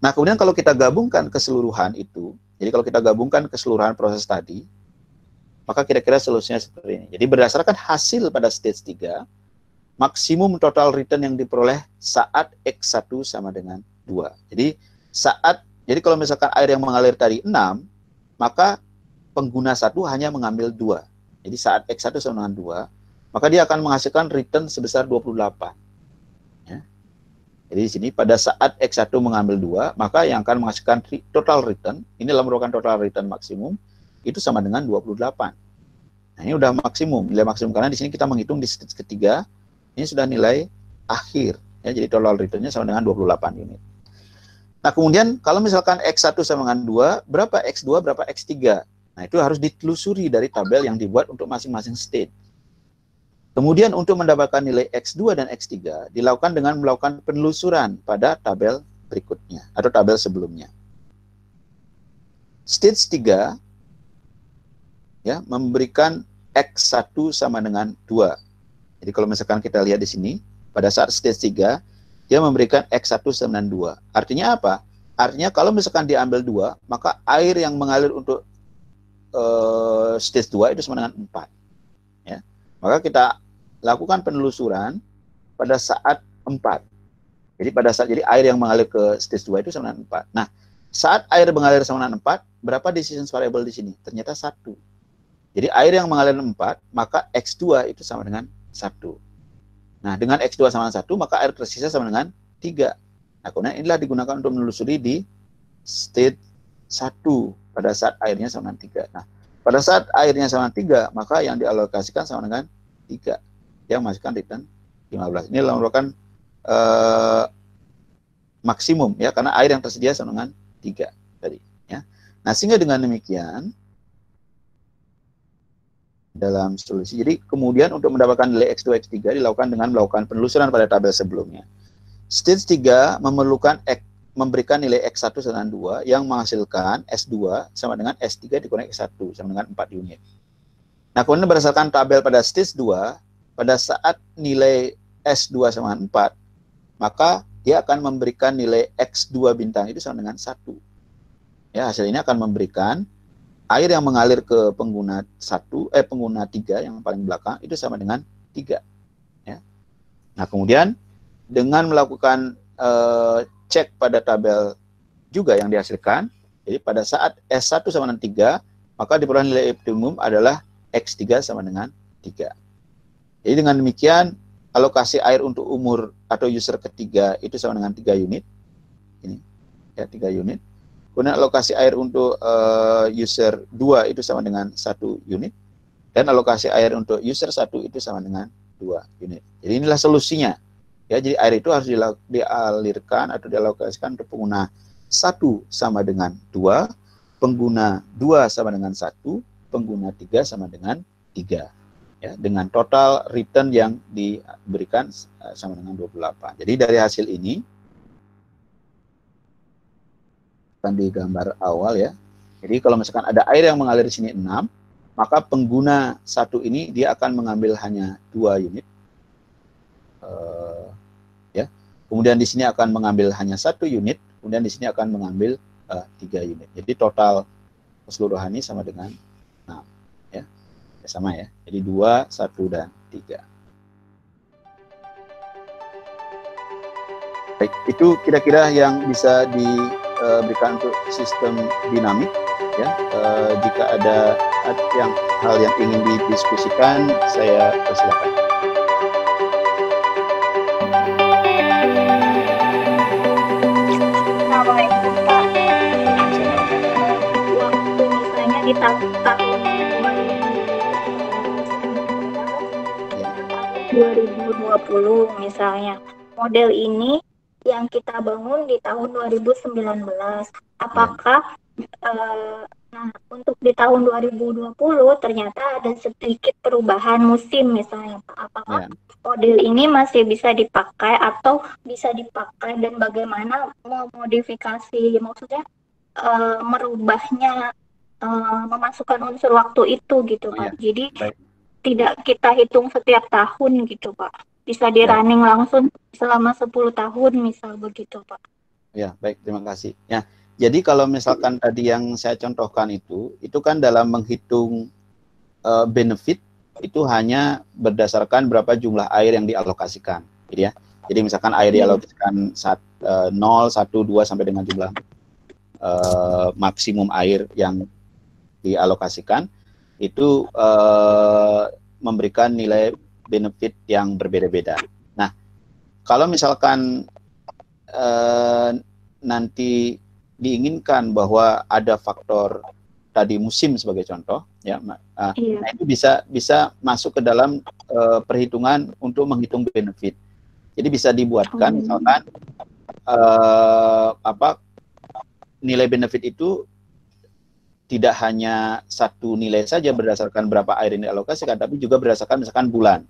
Nah, kemudian kalau kita gabungkan keseluruhan itu, jadi kalau kita gabungkan keseluruhan proses tadi, maka kira-kira solusinya seperti ini. Jadi berdasarkan hasil pada stage 3, maksimum total return yang diperoleh saat X1 sama dengan 2. Jadi kalau misalkan air yang mengalir tadi 6, maka pengguna 1 hanya mengambil 2. Jadi saat X1 sama dengan 2, maka dia akan menghasilkan return sebesar 28. Ya. Jadi di sini pada saat X1 mengambil 2, maka yang akan menghasilkan total return, ini adalah merupakan total return maksimum, itu sama dengan 28. Nah, ini udah maksimum, nilai maksimum, karena di sini kita menghitung di stage ketiga, ini sudah nilai akhir. Ya, jadi total return-nya sama dengan 28 unit. Nah, kemudian kalau misalkan X1 sama dengan 2, berapa X2, berapa X3? Nah, itu harus ditelusuri dari tabel yang dibuat untuk masing-masing state. Kemudian untuk mendapatkan nilai X2 dan X3, dilakukan dengan melakukan penelusuran pada tabel berikutnya, atau tabel sebelumnya. Stage 3, ya, memberikan X1 sama dengan 2. Jadi kalau misalkan kita lihat di sini, pada saat stage 3, dia memberikan X1 sama dengan 2. Artinya apa? Artinya kalau misalkan diambil 2, maka air yang mengalir untuk stage 2 itu sama dengan 4. Ya. Maka kita lakukan penelusuran pada saat 4. Jadi air yang mengalir ke stage 2 itu sama dengan 4. Nah, saat air mengalir sama dengan 4, berapa decision variable di sini? Ternyata 1. Jadi air yang mengalir 4, maka X2 itu sama dengan 1. Nah, dengan X2 sama dengan 1, maka air tersisa sama dengan 3. Nah, kemudian inilah digunakan untuk menelusuri di state 1 pada saat airnya sama dengan 3. Nah, pada saat airnya sama dengan 3, maka yang dialokasikan sama dengan 3. Yang menghasilkan return 15. Ini merupakan maksimum, ya, karena air yang tersedia sama dengan 3 tadi. Ya. Nah, sehingga dengan demikian, dalam solusi. Jadi kemudian untuk mendapatkan nilai X2, X3 dilakukan dengan melakukan penelusuran pada tabel sebelumnya. Stage 3 memberikan nilai X1 sama dengan 2 yang menghasilkan S2 sama dengan S3 dikurangi X1 sama dengan 4 unit. Nah, kemudian berdasarkan tabel pada stage 2, pada saat nilai S2 sama dengan 4, maka dia akan memberikan nilai X2 bintang itu sama dengan 1. Ya, hasil ini akan memberikan air yang mengalir ke pengguna 3 yang paling belakang itu sama dengan 3. Ya. Nah, kemudian dengan melakukan cek pada tabel juga yang dihasilkan, jadi pada saat S1 sama dengan 3, maka diperoleh nilai optimum adalah X3 sama dengan 3. Jadi dengan demikian, alokasi air untuk umur atau user ketiga itu sama dengan 3 unit. Ini, ya, 3 unit. Kemudian alokasi air untuk user 2 itu sama dengan 1 unit. Dan alokasi air untuk user 1 itu sama dengan 2 unit. Jadi inilah solusinya. Ya, jadi air itu harus dialirkan atau dialokasikan untuk pengguna 1 sama dengan 2, pengguna 2 sama dengan 1, pengguna 3 sama dengan 3. Ya, dengan total return yang diberikan sama dengan 28. Jadi dari hasil ini, di gambar awal, ya. Jadi kalau misalkan ada air yang mengalir di sini 6, maka pengguna 1 ini dia akan mengambil hanya 2 unit. Ya. Kemudian di sini akan mengambil hanya 1 unit, kemudian di sini akan mengambil 3 unit. Jadi total keseluruhannya sama dengan 6, ya. Ya, sama, ya. Jadi 2, 1 dan 3. Baik, itu kira-kira yang bisa diberikan untuk sistem dinamik, ya. Jika ada hal yang ingin didiskusikan, saya persilakan. Assalamualaikum, Pak. 2020 misalnya. Model ini yang kita bangun di tahun 2019. Apakah nah, untuk di tahun 2020 ternyata ada sedikit perubahan musim misalnya, Pak. Apakah model ini masih bisa dipakai atau bisa dipakai, dan bagaimana memodifikasi, maksudnya merubahnya, memasukkan unsur waktu itu gitu, Pak. Jadi tidak kita hitung setiap tahun gitu, Pak. Bisa di running langsung selama 10 tahun misal begitu, Pak. Ya, baik, terima kasih. Ya, jadi kalau misalkan tadi yang saya contohkan itu kan dalam menghitung benefit itu hanya berdasarkan berapa jumlah air yang dialokasikan, gitu ya. Jadi misalkan air dialokasikan 0, 1, 2 sampai dengan jumlah maksimum air yang dialokasikan itu memberikan nilai benefit yang berbeda-beda. Nah, kalau misalkan nanti diinginkan bahwa ada faktor tadi musim sebagai contoh, ya, nah itu bisa masuk ke dalam perhitungan untuk menghitung benefit. Jadi bisa dibuatkan misalkan nilai benefit itu tidak hanya satu nilai saja berdasarkan berapa air yang dialokasikan, tapi juga berdasarkan misalkan bulan.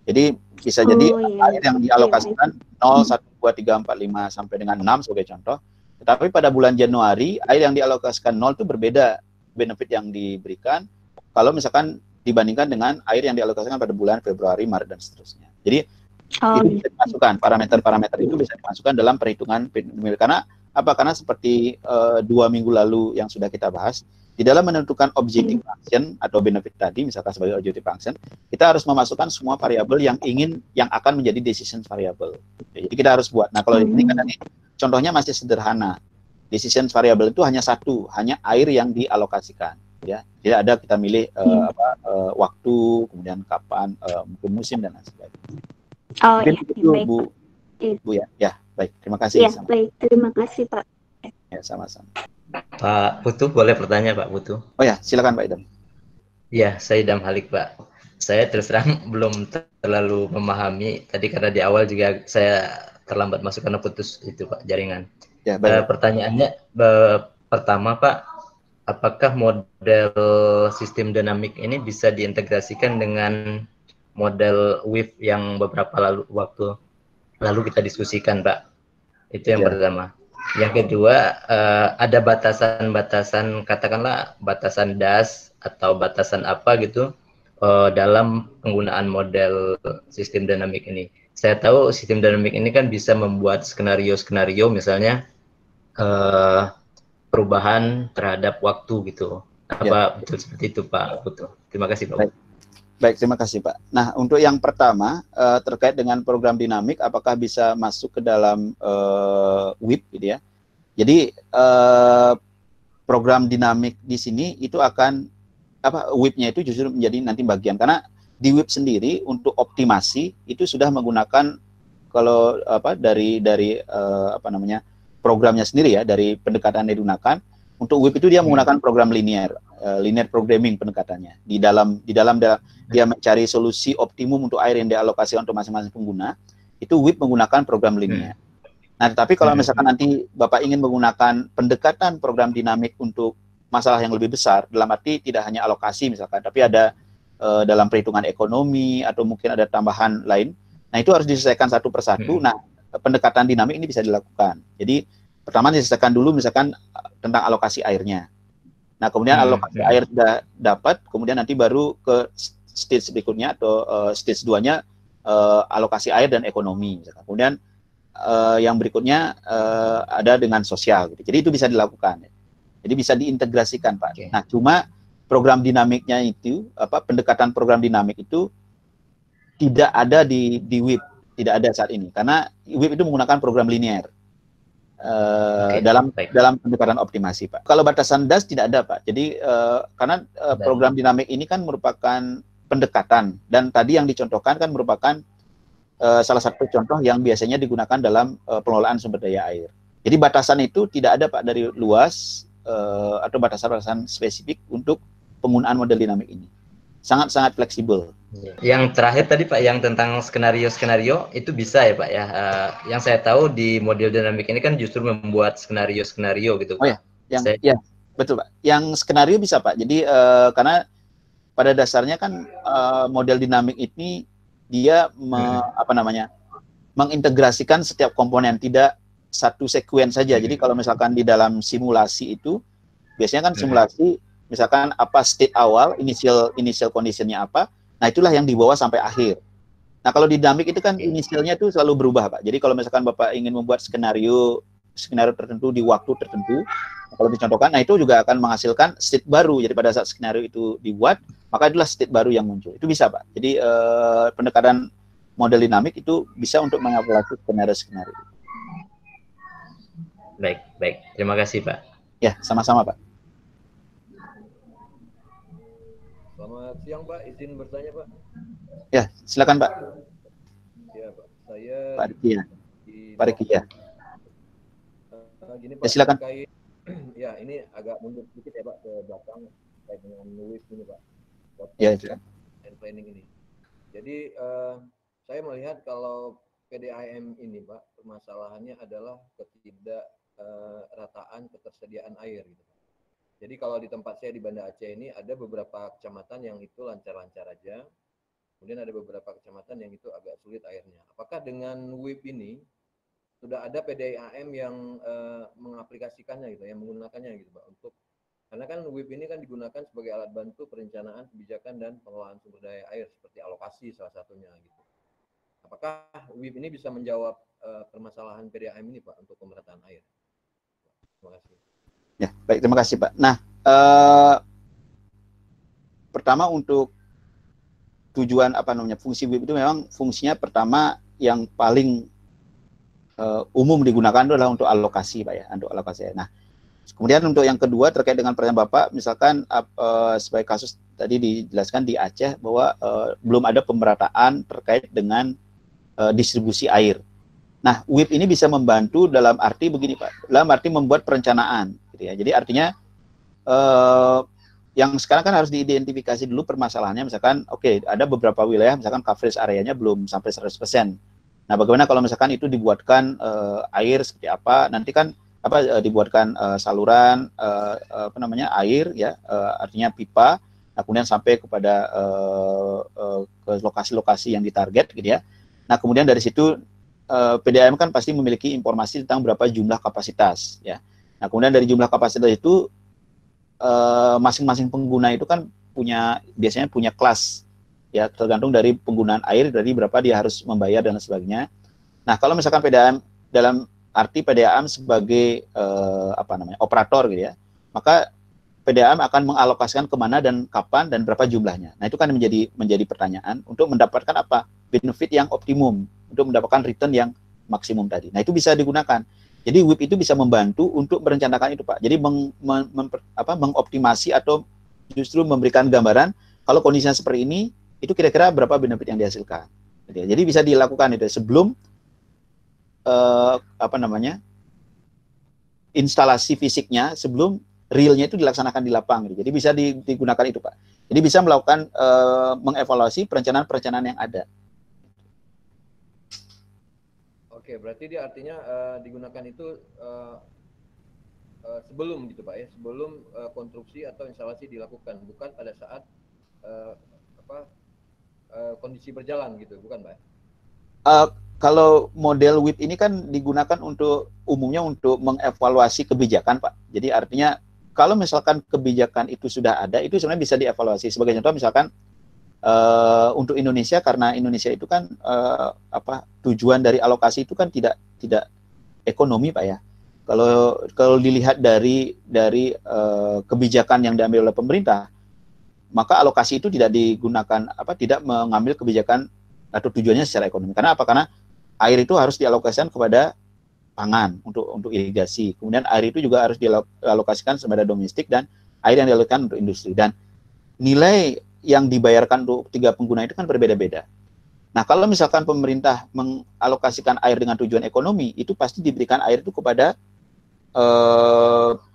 Jadi bisa jadi air yang dialokasikan 0, 1, 2, 3, 4, 5 sampai dengan 6 sebagai contoh. Tetapi pada bulan Januari air yang dialokasikan 0 itu berbeda benefit yang diberikan kalau misalkan dibandingkan dengan air yang dialokasikan pada bulan Februari, Maret dan seterusnya. Jadi itu bisa dimasukkan, parameter-parameter itu bisa dimasukkan dalam perhitungan karena apa? Karena seperti 2 minggu lalu yang sudah kita bahas, di dalam menentukan objective function atau benefit tadi, misalkan sebagai objective function, kita harus memasukkan semua variabel yang akan menjadi decision variable. Jadi kita harus buat. Nah, kalau ini kan tadi contohnya masih sederhana. Decision variable itu hanya satu, hanya air yang dialokasikan. Ya, tidak ada kita milih waktu, kemudian kapan, mungkin musim dan lain sebagainya. Mungkin itu Bu ya. Ya, baik. Terima kasih. Ya, baik. Terima kasih, Pak. Ya, sama-sama. Pak Putu, boleh bertanya Pak Putu? Oh ya, silakan Pak Idam. Ya, saya Idam Halik, Pak. Saya terus terang belum terlalu memahami tadi karena di awal juga saya terlambat masuk karena putus itu Pak jaringan. Ya, pertanyaannya pertama Pak, apakah model sistem dinamik ini bisa diintegrasikan dengan model WIF yang beberapa waktu lalu kita diskusikan Pak? Itu yang pertama. Yang kedua, ada batasan-batasan, katakanlah batasan DAS atau batasan apa gitu dalam penggunaan model sistem dinamik ini. Saya tahu sistem dinamik ini kan bisa membuat skenario-skenario, misalnya perubahan terhadap waktu gitu. Apa betul seperti itu Pak Putu? Terima kasih Pak. Baik, terima kasih Pak. Nah, untuk yang pertama terkait dengan program dinamik, apakah bisa masuk ke dalam WIP gitu ya? Jadi program dinamik di sini itu akan WIP-nya itu justru menjadi nanti bagian, karena di WIP sendiri untuk optimasi itu sudah menggunakan kalau dari programnya sendiri ya, dari pendekatan yang digunakan. Untuk WIP itu dia menggunakan program linear programming pendekatannya. Di dalam dia mencari solusi optimum untuk air yang dialokasikan untuk masing-masing pengguna, itu WIP menggunakan program linear. Nah, tapi kalau misalkan nanti Bapak ingin menggunakan pendekatan program dinamik untuk masalah yang lebih besar, dalam arti tidak hanya alokasi misalkan, tapi ada dalam perhitungan ekonomi atau mungkin ada tambahan lain, nah itu harus diselesaikan satu persatu. Nah, pendekatan dinamik ini bisa dilakukan. Jadi pertama diselesaikan dulu misalkan tentang alokasi airnya. Nah, kemudian alokasi air sudah dapat, kemudian nanti baru ke stage berikutnya atau stage 2-nya alokasi air dan ekonomi misalkan. Kemudian yang berikutnya ada dengan sosial gitu. Jadi itu bisa dilakukan. Jadi bisa diintegrasikan, Pak. Nah, cuma program dinamiknya itu pendekatan program dinamik itu tidak ada di WIP, tidak ada saat ini karena WIP itu menggunakan program linear. Dalam pendekatan optimasi, Pak. Kalau batasan DAS tidak ada, Pak. Jadi karena program dinamik ini kan merupakan pendekatan, dan tadi yang dicontohkan kan merupakan salah satu contoh yang biasanya digunakan dalam pengelolaan sumber daya air. Jadi batasan itu tidak ada, Pak, dari luas atau batasan-batasan spesifik untuk penggunaan model dinamik ini. sangat-sangat fleksibel. Yang terakhir tadi Pak, yang tentang skenario-skenario itu bisa ya Pak ya. Yang saya tahu di model dinamik ini kan justru membuat skenario-skenario gitu Pak. Oh ya, ya betul Pak. Yang skenario bisa Pak. Jadi karena pada dasarnya kan model dinamik ini dia mengintegrasikan setiap komponen, tidak satu sekuen saja. Jadi kalau misalkan di dalam simulasi itu biasanya kan simulasi misalkan apa state awal, initial conditionnya apa, nah itulah yang dibawa sampai akhir. Nah kalau dinamik itu kan inisialnya itu selalu berubah Pak. Jadi kalau misalkan Bapak ingin membuat skenario tertentu di waktu tertentu, kalau dicontohkan, nah itu juga akan menghasilkan state baru. Jadi pada saat skenario itu dibuat, maka itulah state baru yang muncul. Itu bisa Pak. Jadi pendekatan model dinamik itu bisa untuk mengevaluasi skenario-skenario. Baik. Terima kasih Pak. Ya, sama-sama Pak. Selamat siang Pak, izin bertanya Pak. Ya, silakan Pak. Ya Pak, saya Pak Riki ya. Pak Riki ya. Gini Pak, ya, silakan. Ya, ini agak mundur sedikit ya Pak ke belakang terkait dengan WIP ini Pak. Ya, and planning ini. Jadi saya melihat kalau PDAM ini Pak, permasalahannya adalah ketidakrataan ketersediaan air gitu. Jadi kalau di tempat saya di Banda Aceh ini ada beberapa kecamatan yang itu lancar-lancar aja, kemudian ada beberapa kecamatan yang itu agak sulit airnya. Apakah dengan WIP ini sudah ada PDAM yang mengaplikasikannya gitu, yang menggunakannya gitu Pak, untuk karena kan WIP ini kan digunakan sebagai alat bantu perencanaan kebijakan dan pengelolaan sumber daya air seperti alokasi salah satunya gitu. Apakah WIP ini bisa menjawab permasalahan PDAM ini Pak untuk pemerataan air? Terima kasih. Ya, baik, terima kasih Pak. Nah, pertama untuk tujuan fungsi WIP itu memang fungsinya pertama yang paling umum digunakan adalah untuk alokasi Pak ya, untuk alokasi. Nah, kemudian untuk yang kedua terkait dengan pertanyaan Bapak, misalkan sebagai kasus tadi dijelaskan di Aceh bahwa belum ada pemerataan terkait dengan distribusi air. Nah, WIP ini bisa membantu dalam arti begini Pak, dalam arti membuat perencanaan, gitu ya. Jadi artinya yang sekarang kan harus diidentifikasi dulu permasalahannya, misalkan ada beberapa wilayah misalkan coverage areanya belum sampai 100%. Nah, bagaimana kalau misalkan itu dibuatkan air seperti apa? Nanti kan dibuatkan saluran air ya, artinya pipa, nah, kemudian sampai kepada ke lokasi-lokasi yang ditarget gitu ya. Nah, kemudian dari situ PDAM kan pasti memiliki informasi tentang berapa jumlah kapasitas ya. Nah, kemudian dari jumlah kapasitas itu masing-masing pengguna itu kan biasanya punya kelas ya, tergantung dari penggunaan air, dari berapa dia harus membayar dan sebagainya. Nah, kalau misalkan PDAM dalam arti PDAM sebagai operator gitu ya, maka PDAM akan mengalokasikan kemana dan kapan dan berapa jumlahnya. Nah, itu kan menjadi pertanyaan untuk mendapatkan benefit yang optimum, untuk mendapatkan return yang maksimum tadi. Nah, itu bisa digunakan. Jadi WIP itu bisa membantu untuk merencanakan itu Pak. Jadi mengoptimasi atau justru memberikan gambaran kalau kondisinya seperti ini, itu kira-kira berapa benefit yang dihasilkan. Jadi bisa dilakukan itu sebelum instalasi fisiknya, sebelum realnya itu dilaksanakan di lapang. Jadi bisa digunakan itu Pak. Jadi bisa melakukan mengevaluasi perencanaan-perencanaan yang ada. Oke, berarti dia artinya digunakan itu sebelum gitu Pak ya, sebelum konstruksi atau instalasi dilakukan, bukan pada saat kondisi berjalan gitu, bukan Pak? Kalau model WIP ini kan digunakan umumnya untuk mengevaluasi kebijakan Pak. Jadi artinya kalau misalkan kebijakan itu sudah ada, itu sebenarnya bisa dievaluasi. Sebagai contoh misalkan untuk Indonesia, karena Indonesia itu kan tujuan dari alokasi itu kan tidak ekonomi Pak ya. Kalau dilihat dari kebijakan yang diambil oleh pemerintah, maka alokasi itu tidak digunakan tidak mengambil kebijakan atau tujuannya secara ekonomi. Karena apa? Karena air itu harus dialokasikan kepada pangan untuk irigasi. Kemudian air itu juga harus dialokasikan kepada domestik dan air yang dialokasikan untuk industri. Dan nilai yang dibayarkan untuk tiga pengguna itu kan berbeda-beda. Nah, kalau misalkan pemerintah mengalokasikan air dengan tujuan ekonomi, itu pasti diberikan air itu kepada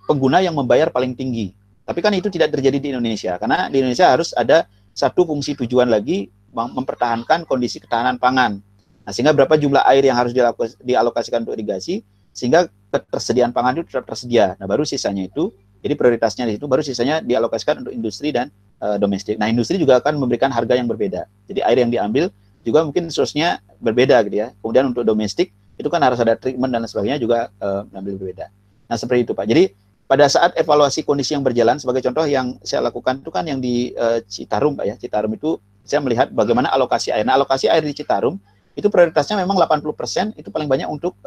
pengguna yang membayar paling tinggi. Tapi kan itu tidak terjadi di Indonesia, karena di Indonesia harus ada satu fungsi tujuan lagi mempertahankan kondisi ketahanan pangan. Nah, sehingga berapa jumlah air yang harus dialokasikan untuk irigasi sehingga ketersediaan pangan itu tetap tersedia. Nah, baru sisanya itu, jadi prioritasnya di situ, baru sisanya dialokasikan untuk industri dan domestik. Nah, industri juga akan memberikan harga yang berbeda. Jadi air yang diambil juga mungkin source-nya berbeda gitu ya. Kemudian untuk domestik itu kan harus ada treatment dan sebagainya juga ambil berbeda. Nah, seperti itu Pak. Jadi pada saat evaluasi kondisi yang berjalan, sebagai contoh yang saya lakukan itu kan yang di Citarum Pak ya. Citarum itu saya melihat bagaimana alokasi air. Nah, alokasi air di Citarum itu prioritasnya memang 80% itu paling banyak untuk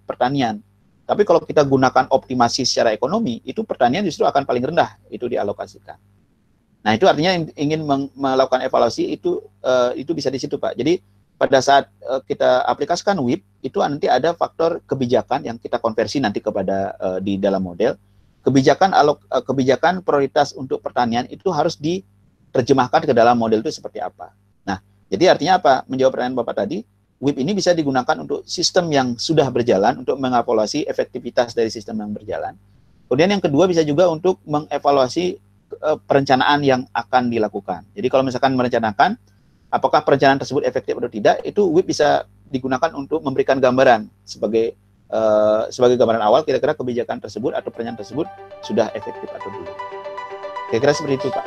pertanian. Tapi kalau kita gunakan optimasi secara ekonomi, itu pertanian justru akan paling rendah itu dialokasikan. Nah, itu artinya ingin melakukan evaluasi itu bisa di situ Pak. Jadi pada saat kita aplikasikan WIP, itu nanti ada faktor kebijakan yang kita konversi nanti kepada di dalam model. Kebijakan prioritas untuk pertanian itu harus diterjemahkan ke dalam model itu seperti apa. Nah, jadi artinya apa? Menjawab pertanyaan Bapak tadi, WIP ini bisa digunakan untuk sistem yang sudah berjalan, untuk mengevaluasi efektivitas dari sistem yang berjalan. Kemudian yang kedua bisa juga untuk mengevaluasi perencanaan yang akan dilakukan. Jadi kalau misalkan merencanakan, apakah perencanaan tersebut efektif atau tidak, itu WIP bisa digunakan untuk memberikan gambaran sebagai gambaran awal kira-kira kebijakan tersebut atau perencanaan tersebut sudah efektif atau belum. Kira-kira seperti itu Pak.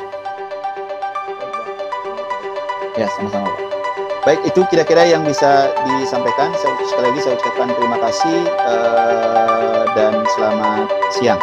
Ya, sama-sama Pak. Baik, itu kira-kira yang bisa disampaikan. Sekali lagi saya ucapkan terima kasih dan selamat siang.